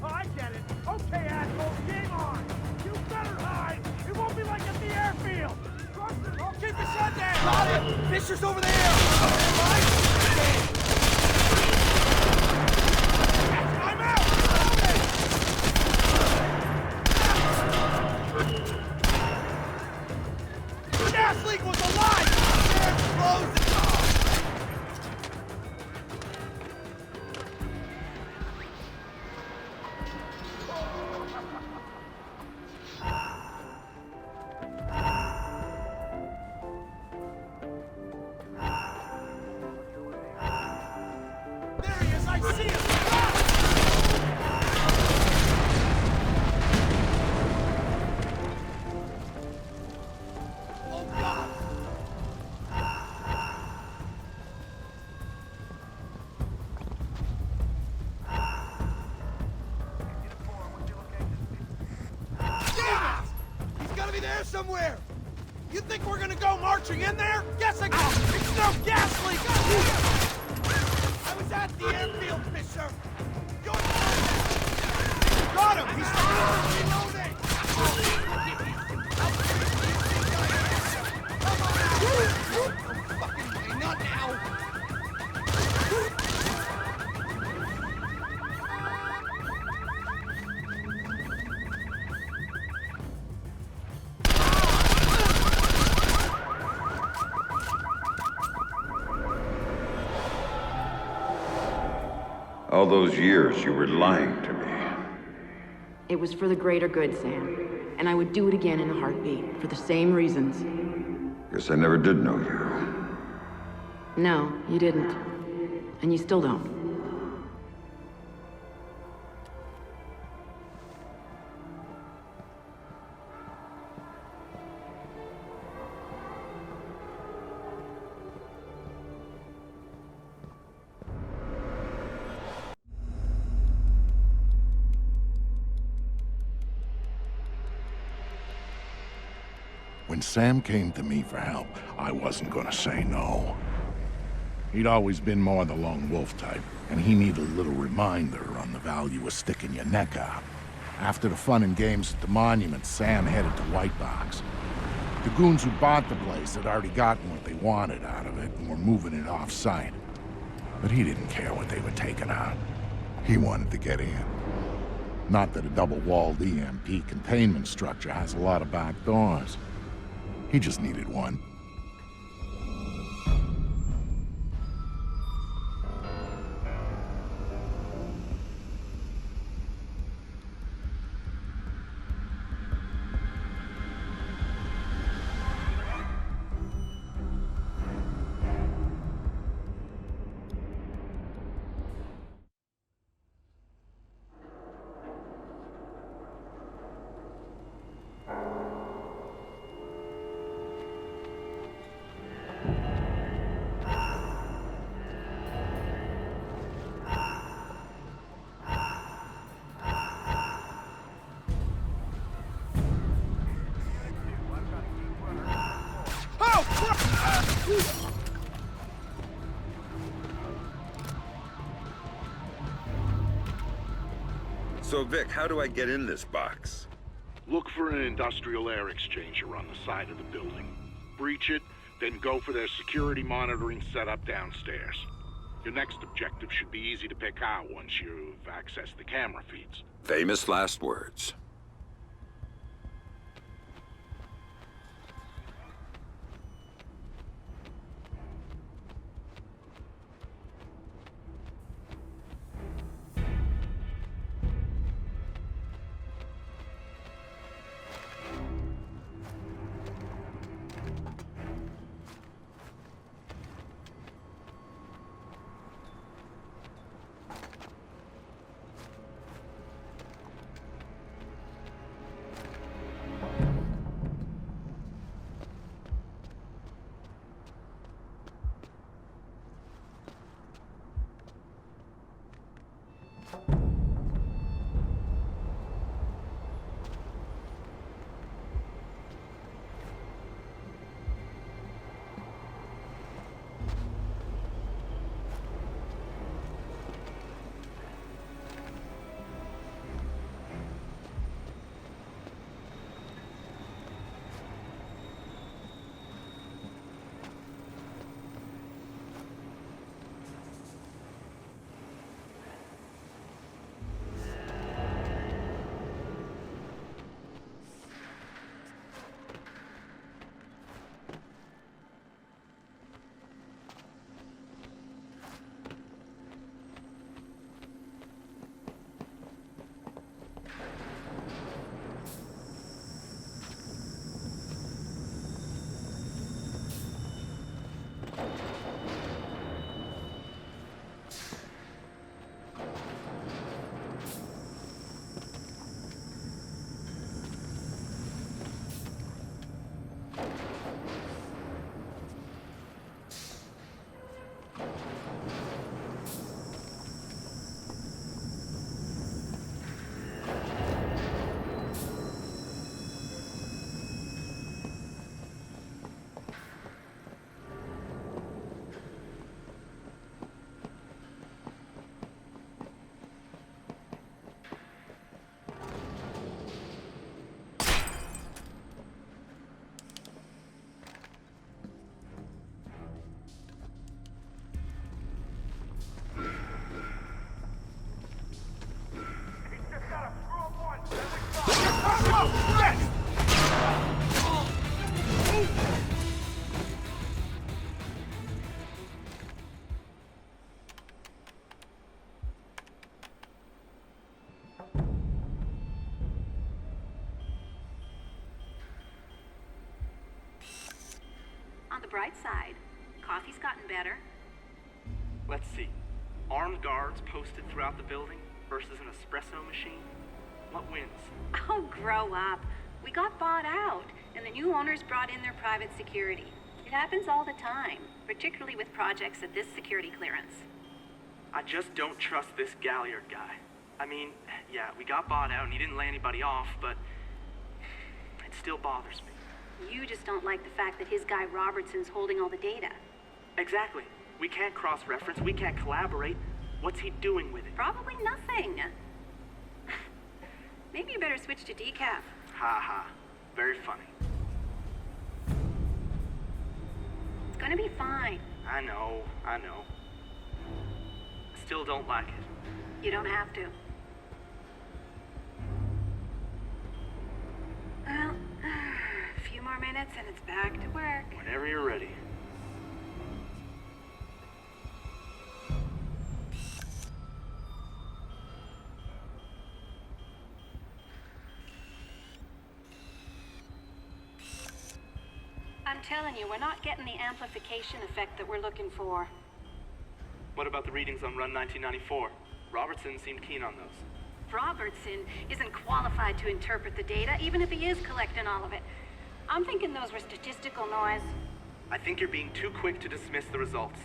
Oh, I get it. Okay, asshole, game on. You better hide. It won't be like at the airfield. Keep the shot down! Got it! Fisher's over there! I'm out! The gas leak was alive! There, close the door! There he is! I see him! Oh, God! Damn it! He's gotta be there somewhere! You think we're gonna go marching in there? Guess again! All those years you were lying to me. It was for the greater good, Sam. And I would do it again in a heartbeat, for the same reasons. Guess I never did know you. No, you didn't. And you still don't. When Sam came to me for help, I wasn't gonna say no. He'd always been more the lone wolf type, and he needed a little reminder on the value of sticking your neck out. After the fun and games at the monument, Sam headed to White Box. The goons who bought the place had already gotten what they wanted out of it and were moving it off-site. But he didn't care what they were taking out. He wanted to get in. Not that a double-walled EMP containment structure has a lot of back doors. He just needed one. So, Vic, how do I get in this box? Look for an industrial air exchanger on the side of the building. Breach it, then go for their security monitoring setup downstairs. Your next objective should be easy to pick out once you've accessed the camera feeds. Famous last words. bright side. Coffee's gotten better. Let's see. Armed guards posted throughout the building versus an espresso machine. What wins? Oh, grow up. We got bought out, and the new owners brought in their private security. It happens all the time, particularly with projects at this security clearance. I just don't trust this Galliard guy. I mean, yeah, we got bought out and he didn't lay anybody off, but it still bothers me. You just don't like the fact that his guy Robertson's holding all the data. Exactly. We can't cross-reference, we can't collaborate. What's he doing with it? Probably nothing. Maybe you better switch to decaf. Ha ha. Very funny. It's gonna be fine. I know. I still don't like it. You don't have to. Well, a few more minutes and it's back to work. Whenever you're ready. I'm telling you, we're not getting the amplification effect that we're looking for. What about the readings on Run 1994? Robertson seemed keen on those. Robertson isn't qualified to interpret the data, even if he is collecting all of it. I'm thinking those were statistical noise. I think you're being too quick to dismiss the results.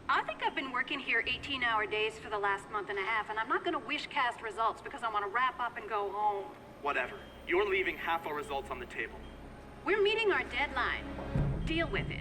I think I've been working here 18-hour days for the last month and a half, and I'm not gonna wish cast results because I want to wrap up and go home. Whatever. You're leaving half our results on the table. We're meeting our deadline. Deal with it.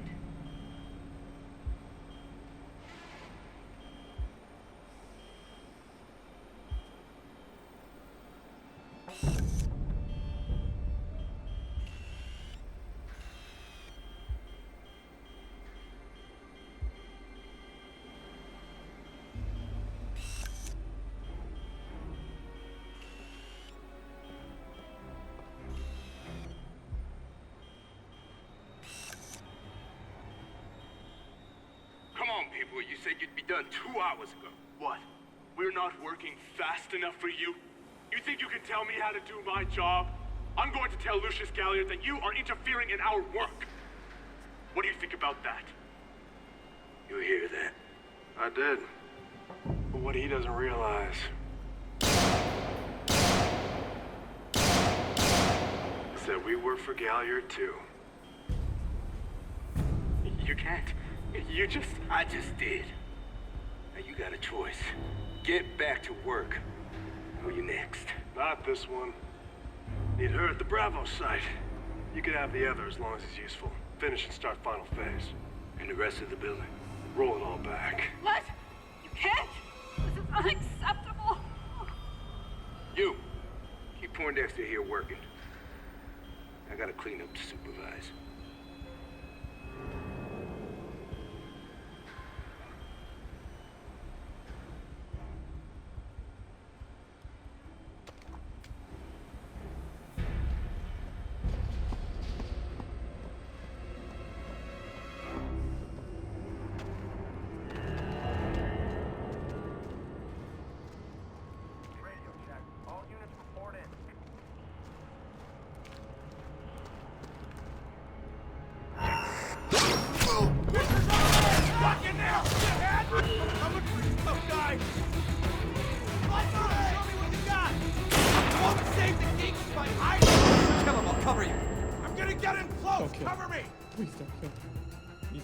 You said you'd be done 2 hours ago. What? We're not working fast enough for you? You think you can tell me how to do my job? I'm going to tell Lucius Galliard that you are interfering in our work. What do you think about that? You hear that? I did. But what he doesn't realize is that we work for Galliard too. You can't. I just did. Now you got a choice. Get back to work. Who you next? Not this one. Need her at the Bravo site. You can have the other as long as it's useful. Finish and start final phase. And the rest of the building, roll it all back. What? You can't? This is unacceptable. You, keep Poindexter here working. I gotta clean up to supervise.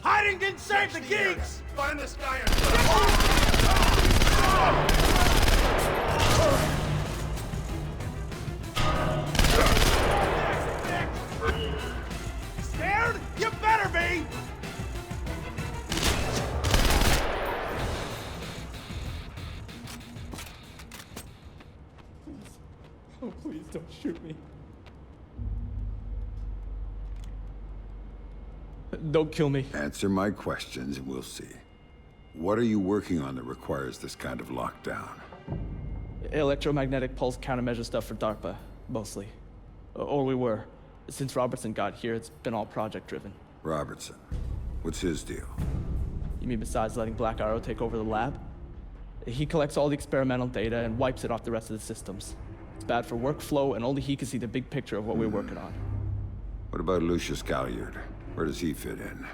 Hiding didn't save the geeks! Find this guy and Scared? You better be! Oh, please don't shoot me. Don't kill me. Answer my questions and we'll see. What are you working on that requires this kind of lockdown? Electromagnetic pulse countermeasure stuff for DARPA, mostly. Or we were. Since Robertson got here, it's been all project-driven. Robertson. What's his deal? You mean besides letting Black Arrow take over the lab? He collects all the experimental data and wipes it off the rest of the systems. It's bad for workflow, and only he can see the big picture of what we're working on. What about Lucius Galliard? Where does he fit in?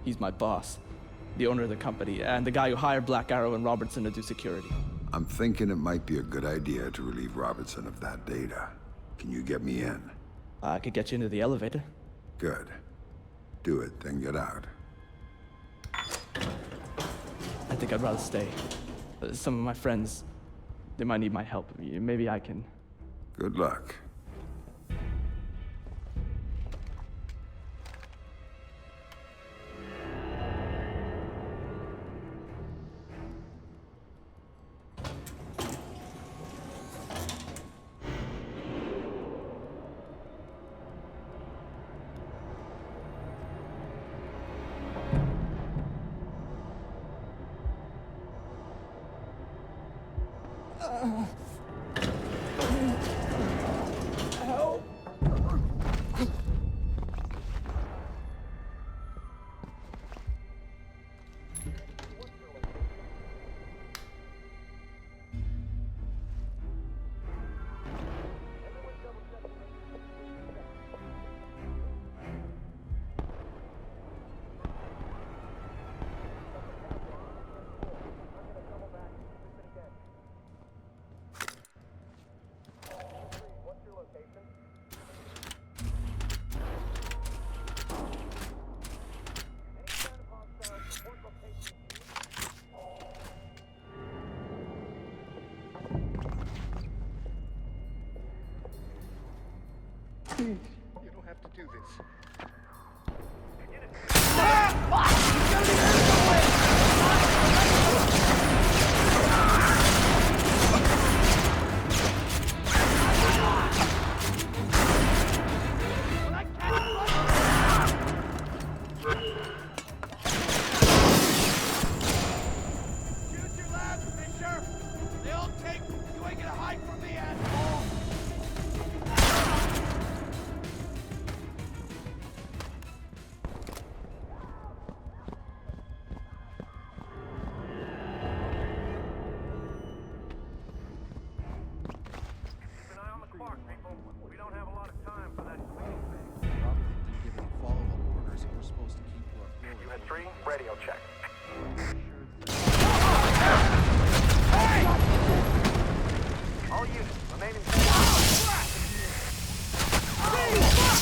He's my boss, the owner of the company, and the guy who hired Black Arrow and Robertson to do security. I'm thinking it might be a good idea to relieve Robertson of that data. Can you get me in? I could get you into the elevator. Good. Do it, then get out. I think I'd rather stay. Some of my friends, they might need my help. Maybe I can... Good luck. Help! You don't have to do this. Radio check. Hey! All units, remain in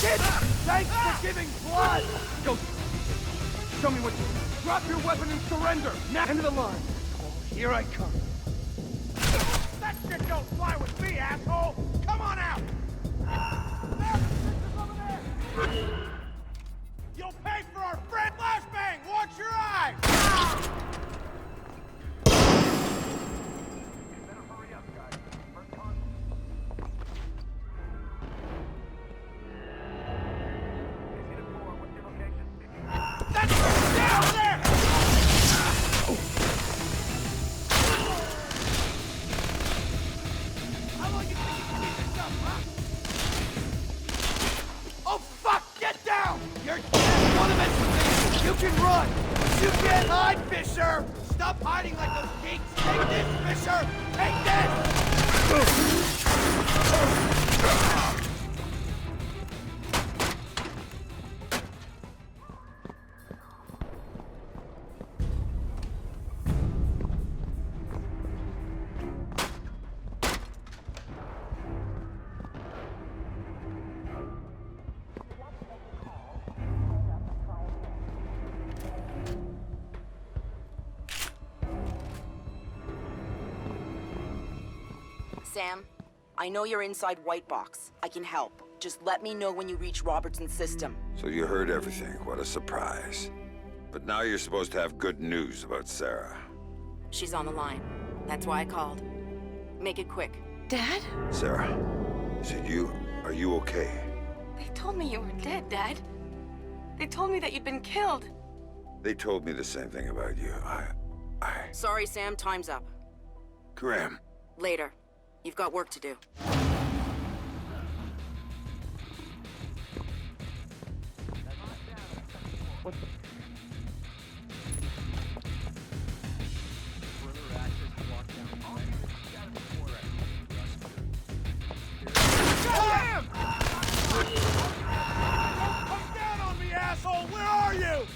Shit! Thanks for giving blood! Go! Show me what you... Drop your weapon and surrender! Now end of the line. Here I come. That shit don't fly with me, asshole! Come on out! You'll pay for our friend flashbang! Watch your eyes! You can run! You can't hide, Fisher! Stop hiding like those geeks! Take this, Fisher! Take this! Sam, I know you're inside White Box. I can help. Just let me know when you reach Robertson's system. So you heard everything. What a surprise. But now you're supposed to have good news about Sarah. She's on the line. That's why I called. Make it quick. Dad? Sarah, is it you? Are you okay? They told me you were dead, Dad. They told me that you'd been killed. They told me the same thing about you. Sorry, Sam. Time's up. Graham. Later. You've got work to do. What the... Come down on me, asshole! Where are you?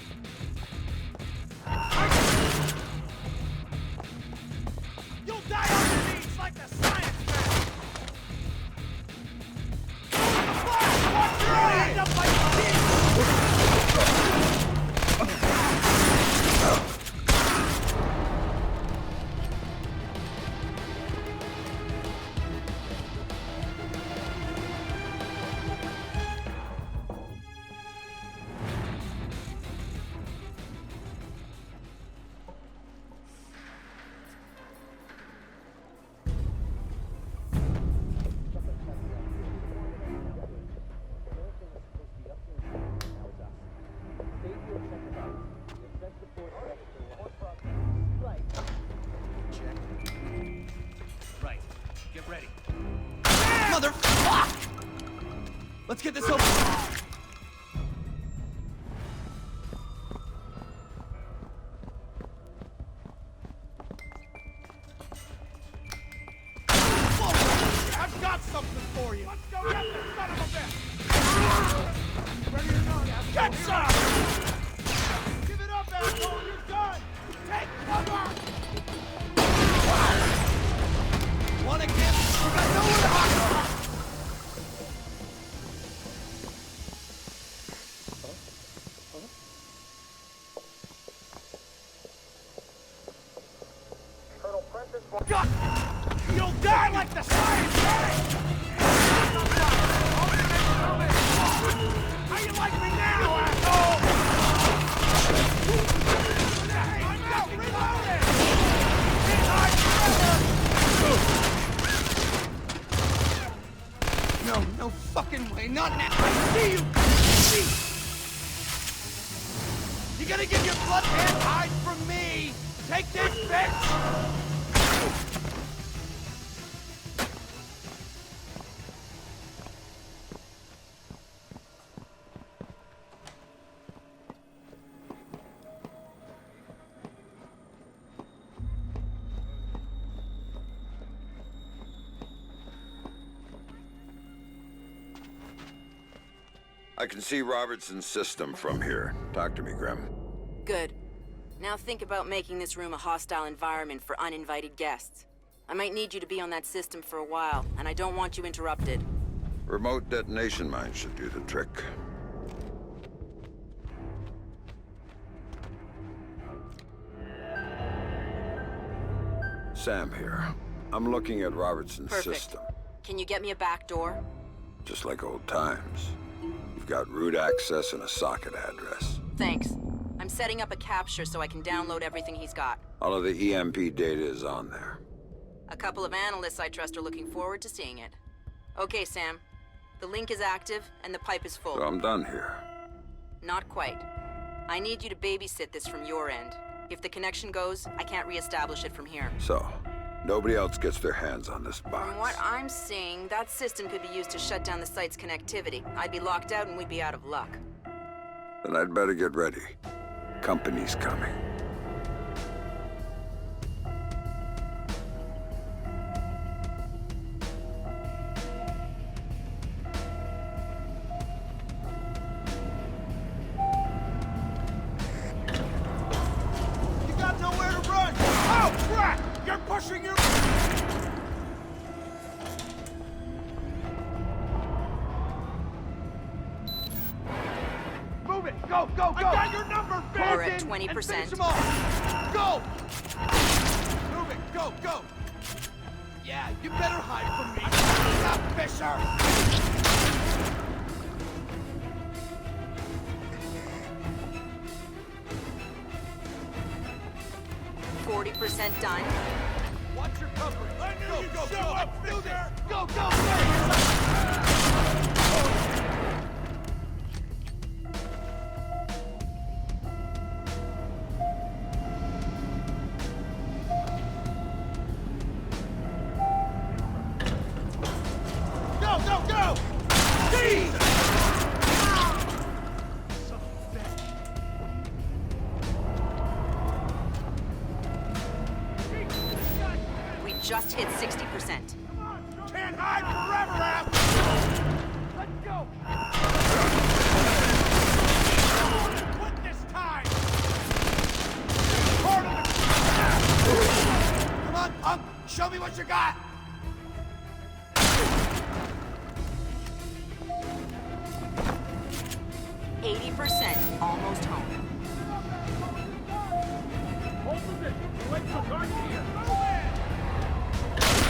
Get ready. Motherfuck! Let's get this over. I've got something for you. Let's go get this son of a bitch. Ready or not, asshole. Get some! Give it up, asshole. You're done. Take cover. Wanna get? You got nowhere to hide. God! You'll die like the science guy! How you like me now, asshole? I'm not reloading! Get high forever! No fucking way, not now! I see you! See! You gonna get your blood and hide from me? Take this, bitch! I can see Robertson's system from here. Talk to me, Grim. Good. Now think about making this room a hostile environment for uninvited guests. I might need you to be on that system for a while, and I don't want you interrupted. Remote detonation mine should do the trick. Sam here. I'm looking at Robertson's system. Can you get me a back door? Just like old times. You've got root access and a socket address. Thanks. I'm setting up a capture so I can download everything he's got. All of the EMP data is on there. A couple of analysts I trust are looking forward to seeing it. Okay, Sam. The link is active and the pipe is full. So I'm done here. Not quite. I need you to babysit this from your end. If the connection goes, I can't reestablish it from here. So, nobody else gets their hands on this box. From what I'm seeing, that system could be used to shut down the site's connectivity. I'd be locked out and we'd be out of luck. Then I'd better get ready. Company's coming. You got nowhere to run! Oh, crap! You're pushing your... Move it! Go, go, go! I got your number, bitch! We're at 20%. Go! Move it! Go, go! Yeah, you better hide from me! Stop, Fisher! 40% done. Watch your coverage! I knew you'd show up, Fisher! Go, go, go! Go, go, go! Seize! We just hit 60%. Can't hide forever, ass! Let's go! Quit this time! Part of the... Come on, punk! Show me what you got! %, almost home. Hold position. Wait for Garcia.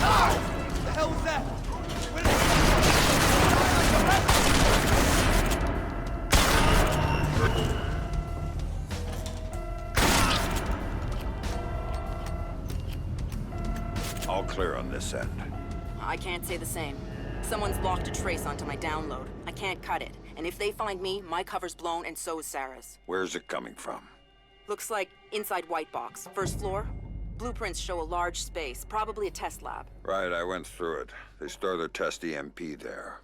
Ah! What the hell was that? All clear on this end. I can't say the same. Someone's locked a trace onto my download. I can't cut it. And if they find me, my cover's blown and so is Sarah's. Where's it coming from? Looks like inside White Box. First floor. Blueprints show a large space, probably a test lab. Right, I went through it. They store their test EMP there.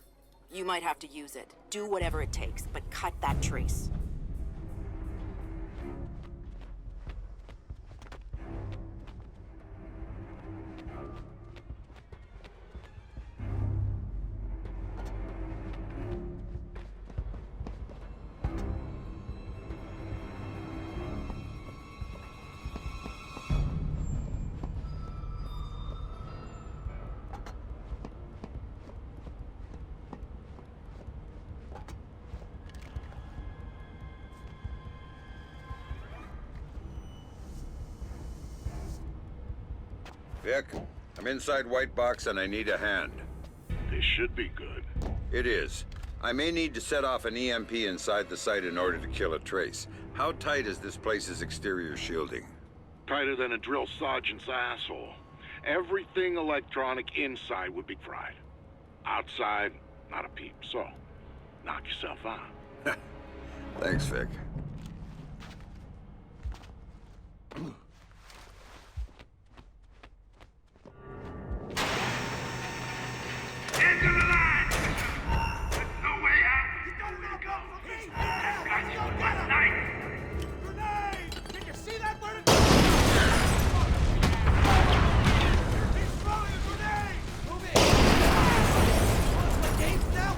You might have to use it. Do whatever it takes, but cut that trace. Vic, I'm inside White Box and I need a hand. This should be good. It is. I may need to set off an EMP inside the site in order to kill a trace. How tight is this place's exterior shielding? Tighter than a drill sergeant's asshole. Everything electronic inside would be fried. Outside, not a peep. So, knock yourself out. Thanks, Vic. Into the line! There's no way out. He's got to go. That guy's in one night. Grenade! Did you see that bird? He's throwing a grenade! Move it! What's the game now?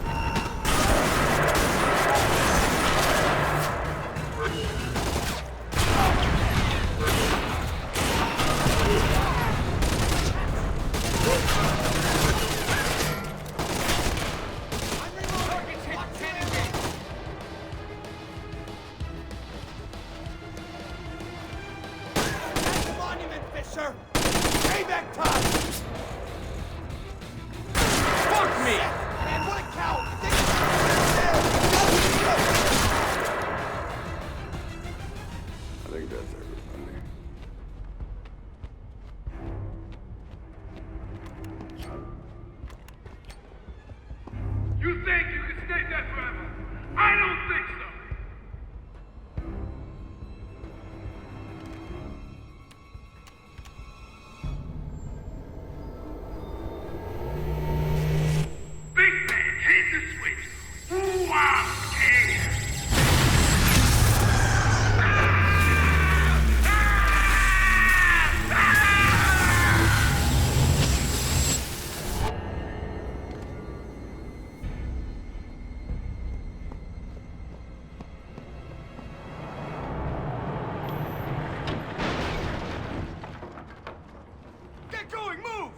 Payback time! Fuck me! Man, what a coward! I think that's everybody. You think you can stay there forever? I don't think so. Big man, hit the switch. Ooh, I'm scared. Get going, move!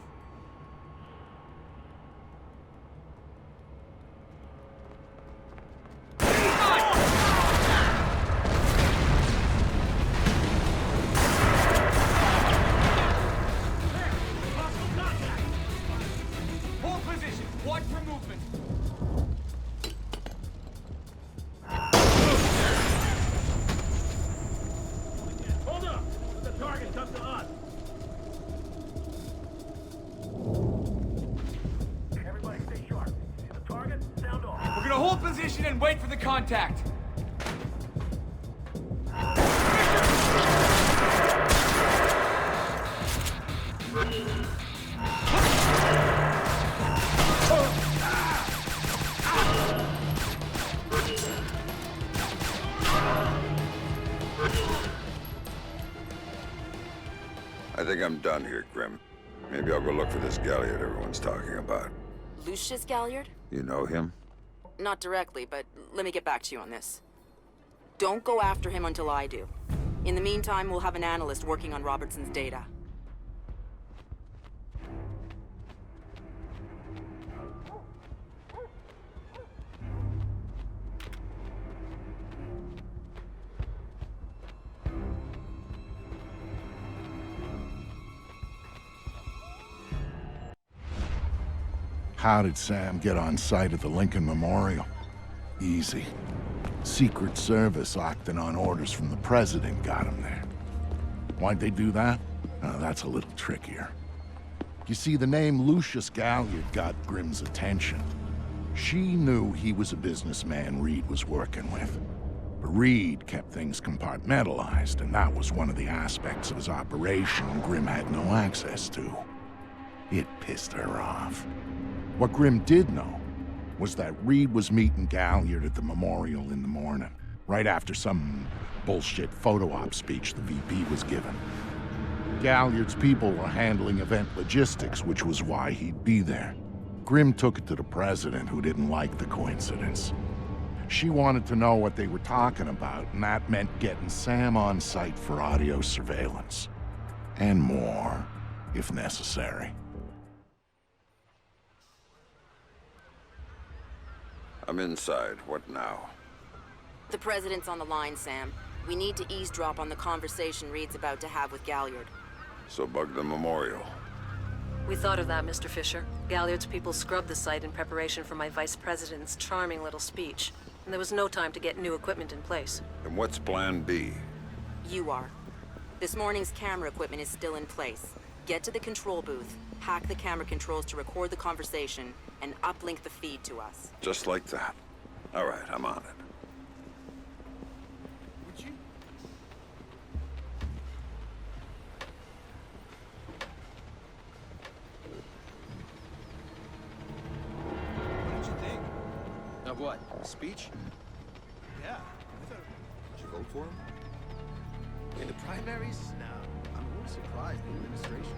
Hold position. Watch for movement. Hold up! Let the target come to us. Everybody stay sharp. See the target? Sound off. We're gonna hold position and wait for the contact. I think I'm done here, Grim. Maybe I'll go look for this Galliard everyone's talking about. Lucius Galliard? You know him? Not directly, but let me get back to you on this. Don't go after him until I do. In the meantime, we'll have an analyst working on Robertson's data. How did Sam get on site at the Lincoln Memorial? Easy. Secret Service acting on orders from the president got him there. Why'd they do that? That's a little trickier. You see, the name Lucius Galliard got Grimm's attention. She knew he was a businessman Reed was working with. But Reed kept things compartmentalized, and that was one of the aspects of his operation Grim had no access to. It pissed her off. What Grim did know was that Reed was meeting Galliard at the memorial in the morning, right after some bullshit photo op speech the VP was given. Galliard's people were handling event logistics, which was why he'd be there. Grim took it to the president, who didn't like the coincidence. She wanted to know what they were talking about, and that meant getting Sam on site for audio surveillance. And more, if necessary. I'm inside. What now? The president's on the line, Sam. We need to eavesdrop on the conversation Reed's about to have with Galliard. So bug the memorial. We thought of that, Mr. Fisher. Galliard's people scrubbed the site in preparation for my vice president's charming little speech. And there was no time to get new equipment in place. And what's plan B? You are. This morning's camera equipment is still in place. Get to the control booth, hack the camera controls to record the conversation, and uplink the feed to us. Just like that. All right, I'm on it. Would you? What did you think? Of what? Speech? Yeah. I thought. Did you vote for him? In the primaries? No. I'm a little surprised. The administration.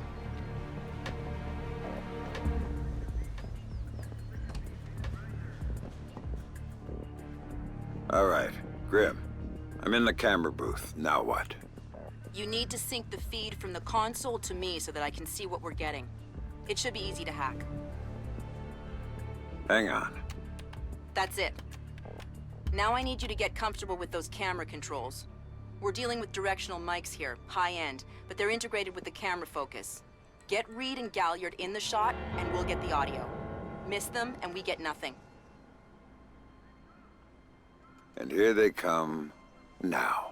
All right, Grim. I'm in the camera booth. Now what? You need to sync the feed from the console to me so that I can see what we're getting. It should be easy to hack. Hang on. That's it. Now I need you to get comfortable with those camera controls. We're dealing with directional mics here, high-end, but they're integrated with the camera focus. Get Reed and Galliard in the shot, and we'll get the audio. Miss them, and we get nothing. And here they come now.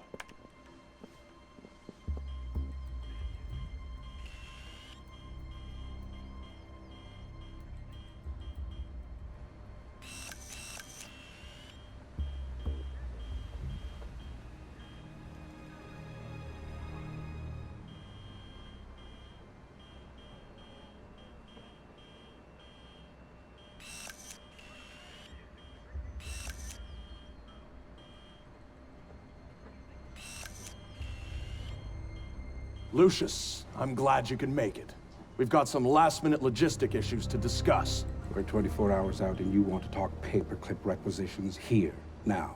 Lucius, I'm glad you can make it. We've got some last-minute logistic issues to discuss. We're 24 hours out and you want to talk paperclip requisitions here, now.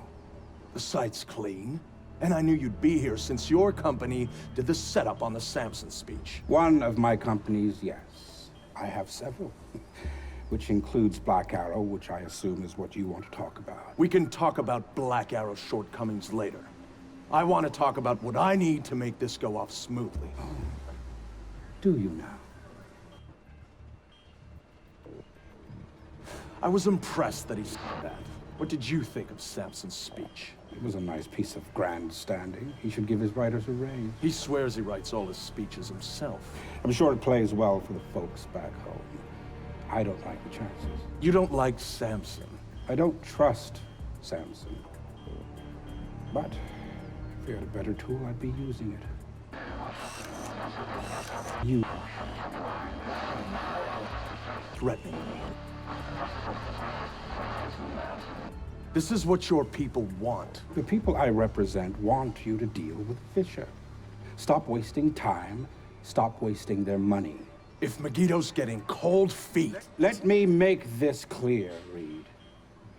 The site's clean, and I knew you'd be here since your company did the setup on the Samson speech. One of my companies, yes. I have several. Which includes Black Arrow, which I assume is what you want to talk about. We can talk about Black Arrow's shortcomings later. I want to talk about what I need to make this go off smoothly. Oh. Do you now? I was impressed that he said that. What did you think of Samson's speech? It was a nice piece of grandstanding. He should give his writers a raise. He swears he writes all his speeches himself. I'm sure it plays well for the folks back home. I don't like the chances. You don't like Samson? I don't trust Samson. But if we had a better tool, I'd be using it. You threatening me. This is what your people want. The people I represent want you to deal with Fisher. Stop wasting time. Stop wasting their money. If Megiddo's getting cold feet... Let me make this clear, Reed.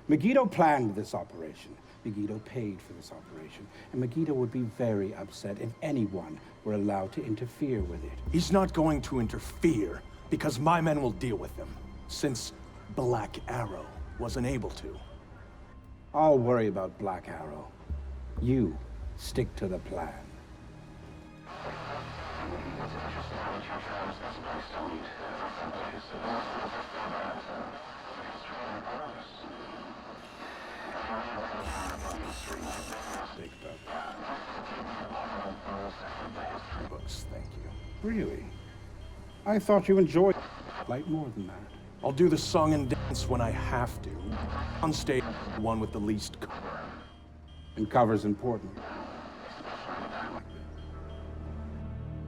Megiddo planned this operation. Megiddo paid for this operation. And Megiddo would be very upset if anyone were allowed to interfere with it. He's not going to interfere because my men will deal with him, since Black Arrow wasn't able to. I'll worry about Black Arrow. You stick to the plan. Books, thank you. Really? I thought you enjoyed light more than that. I'll do the song and dance when I have to. On stage, the one with the least... And cover's important.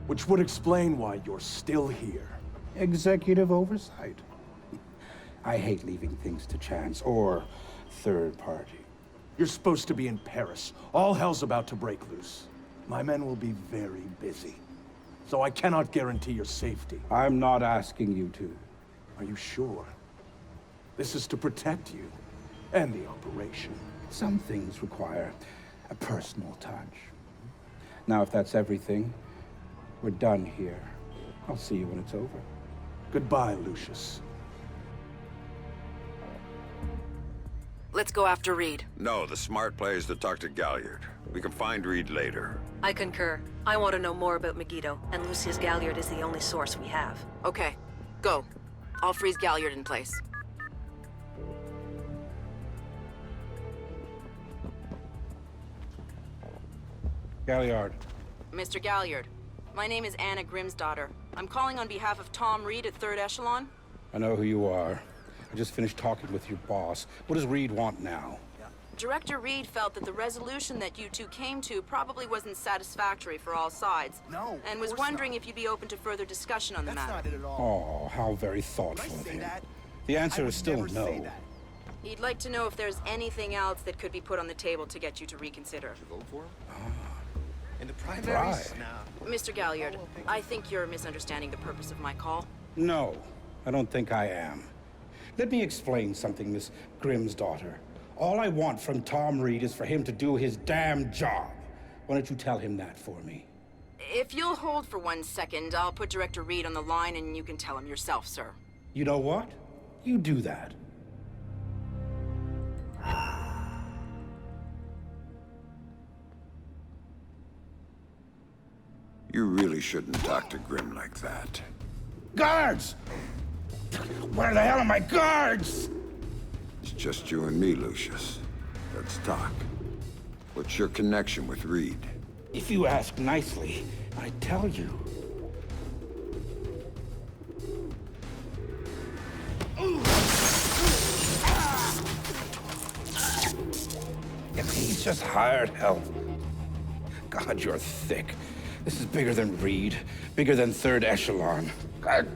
Which would explain why you're still here. Executive oversight. I hate leaving things to chance or third party. You're supposed to be in Paris. All hell's about to break loose. My men will be very busy. So I cannot guarantee your safety. I'm not asking you to. Are you sure? This is to protect you and the operation. Some things require a personal touch. Now, if that's everything, we're done here. I'll see you when it's over. Goodbye, Lucius. Let's go after Reed. No, the smart play is to talk to Galliard. We can find Reed later. I concur. I want to know more about Megiddo, and Lucius Galliard is the only source we have. Okay, go. I'll freeze Galliard in place. Galliard. Mr. Galliard, my name is Anna Grimsdottir. I'm calling on behalf of Tom Reed at 3rd Echelon. I know who you are. I just finished talking with your boss. What does Reed want now? Director Reed felt that the resolution that you two came to probably wasn't satisfactory for all sides. No, and was wondering if you'd be open to further discussion on the matter. That's not it at all. Oh, how very thoughtful of him. The answer is still no. He'd like to know if there's anything else that could be put on the table to get you to reconsider. Vote for him? In the Try. primaries? Mr. Galliard, I think you're misunderstanding the purpose of my call. No, I don't think I am. Let me explain something, Miss Grimsdottir. All I want from Tom Reed is for him to do his damn job. Why don't you tell him that for me? If you'll hold for 1 second, I'll put Director Reed on the line and you can tell him yourself, sir. You know what? You do that. You really shouldn't talk to Grim like that. Guards! Where the hell are my guards? It's just you and me, Lucius. Let's talk. What's your connection with Reed? If you ask nicely, I tell you. If he's just hired help. God, you're thick. This is bigger than Reed, bigger than 3rd Echelon. God,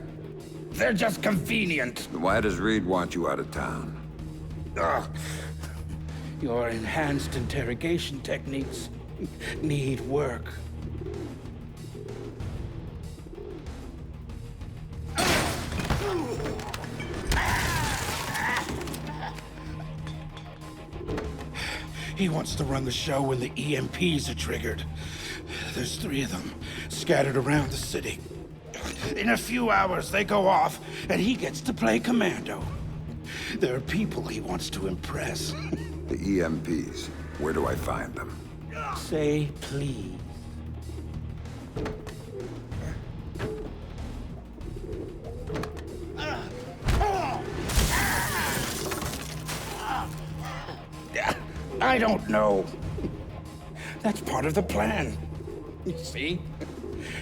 they're just convenient. Why does Reed want you out of town? Ugh. Your enhanced interrogation techniques need work. He wants to run the show when the EMPs are triggered. There's 3 of them scattered around the city. In a few hours, they go off, and he gets to play commando. There are people he wants to impress. The EMPs. Where do I find them? Say please. I don't know. That's part of the plan. You see?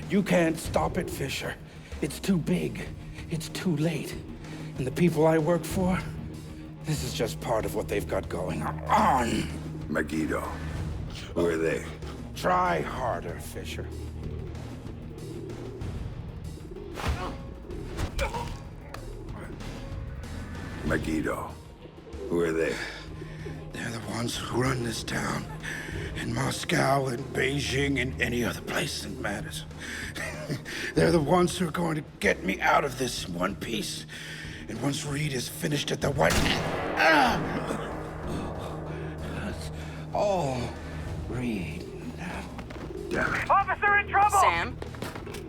You can't stop it, Fisher. It's too big. It's too late. And the people I work for, this is just part of what they've got going on. Megiddo. Who are they? Try harder, Fisher. Megiddo. Who are they? They're the ones who run this town. In Moscow and Beijing and any other place that matters. They're the ones who are going to get me out of this in one piece. And once Reed is finished at the White... That's all Reed now. Damn it. Officer in trouble! Sam,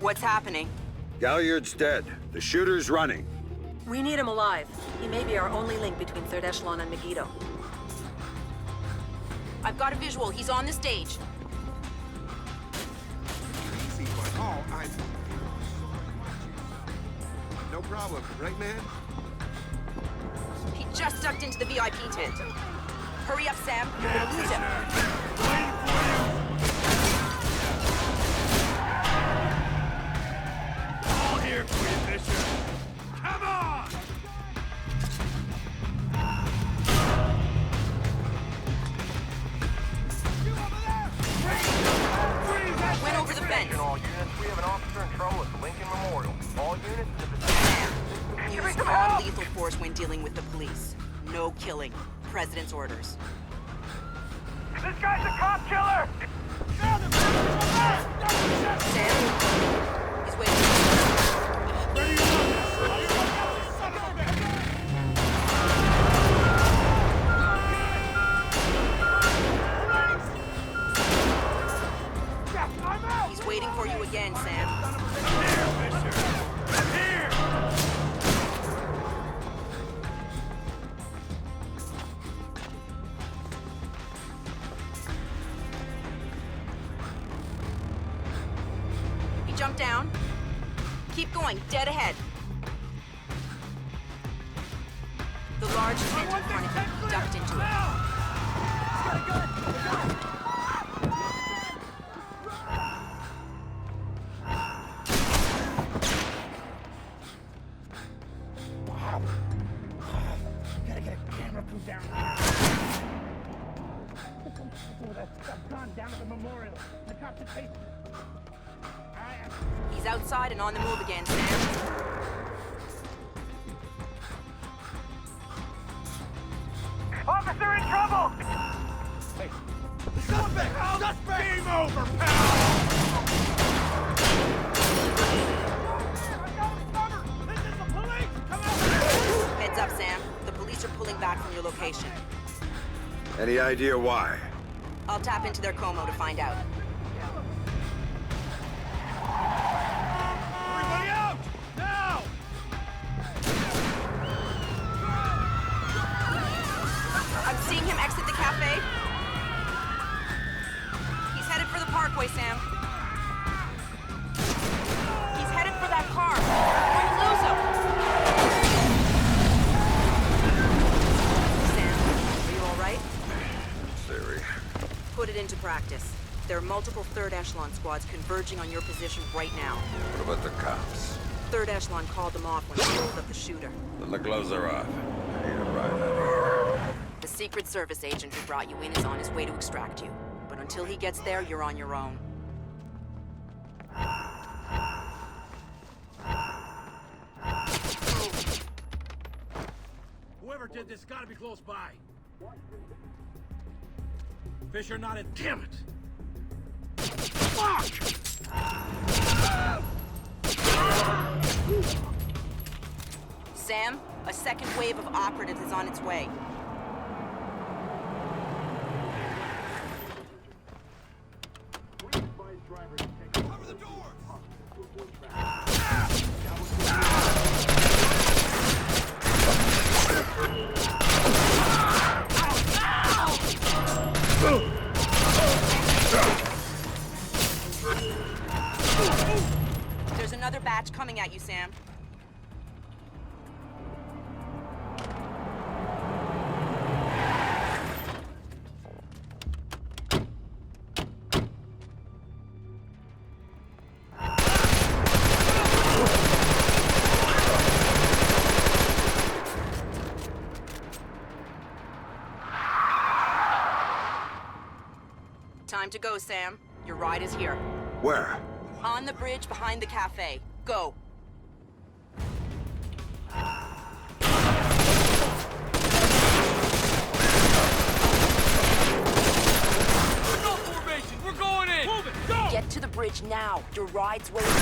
what's happening? Galliard's dead. The shooter's running. We need him alive. He may be our only link between 3rd Echelon and Megiddo. I've got a visual. He's on the stage. Easy, but no problem, right, man? He just ducked into the VIP tent. Hurry up, Sam. You're gonna lose him. All here for you, Fisher. Come on! Use non-lethal force when dealing with the police. No killing. President's orders. This guy's a cop killer! Sam? He's waiting. He's waiting for you again, Sam. He jumped down. Keep going, dead ahead. The large tent in front of him. He ducked into it. He's outside and on the move again, Sam. Officer in trouble! Hey, suspect! Suspect! Game over, pal! This is the police! Come out! Heads up, Sam. The police are pulling back from your location. Any idea why? I'll tap into their Como to find out. Everybody out! Now! I'm seeing him exit the cafe. He's headed for the parkway, Sam. He's headed for that car. We're going to lose him. Sam, are you all right? Theory. Put it into practice. There are multiple third echelon squads converging on your position right now. What about the cops? Third echelon called them off when they rolled up the shooter. Then the gloves are off. I need a ride out of here. The Secret Service agent who brought you in is on his way to extract you. But until he gets there, you're on your own. Whoever did this gotta be close by. Fisher not in. Damn it! Fuck! Sam, a second wave of operatives is on its way. Cover the door! There's another batch coming at you, Sam. Time to go, Sam. Your ride is here. Where? On the bridge behind the cafe. Go. No formation! We're going in! Move it! Go! Get to the bridge now. Your ride's waiting.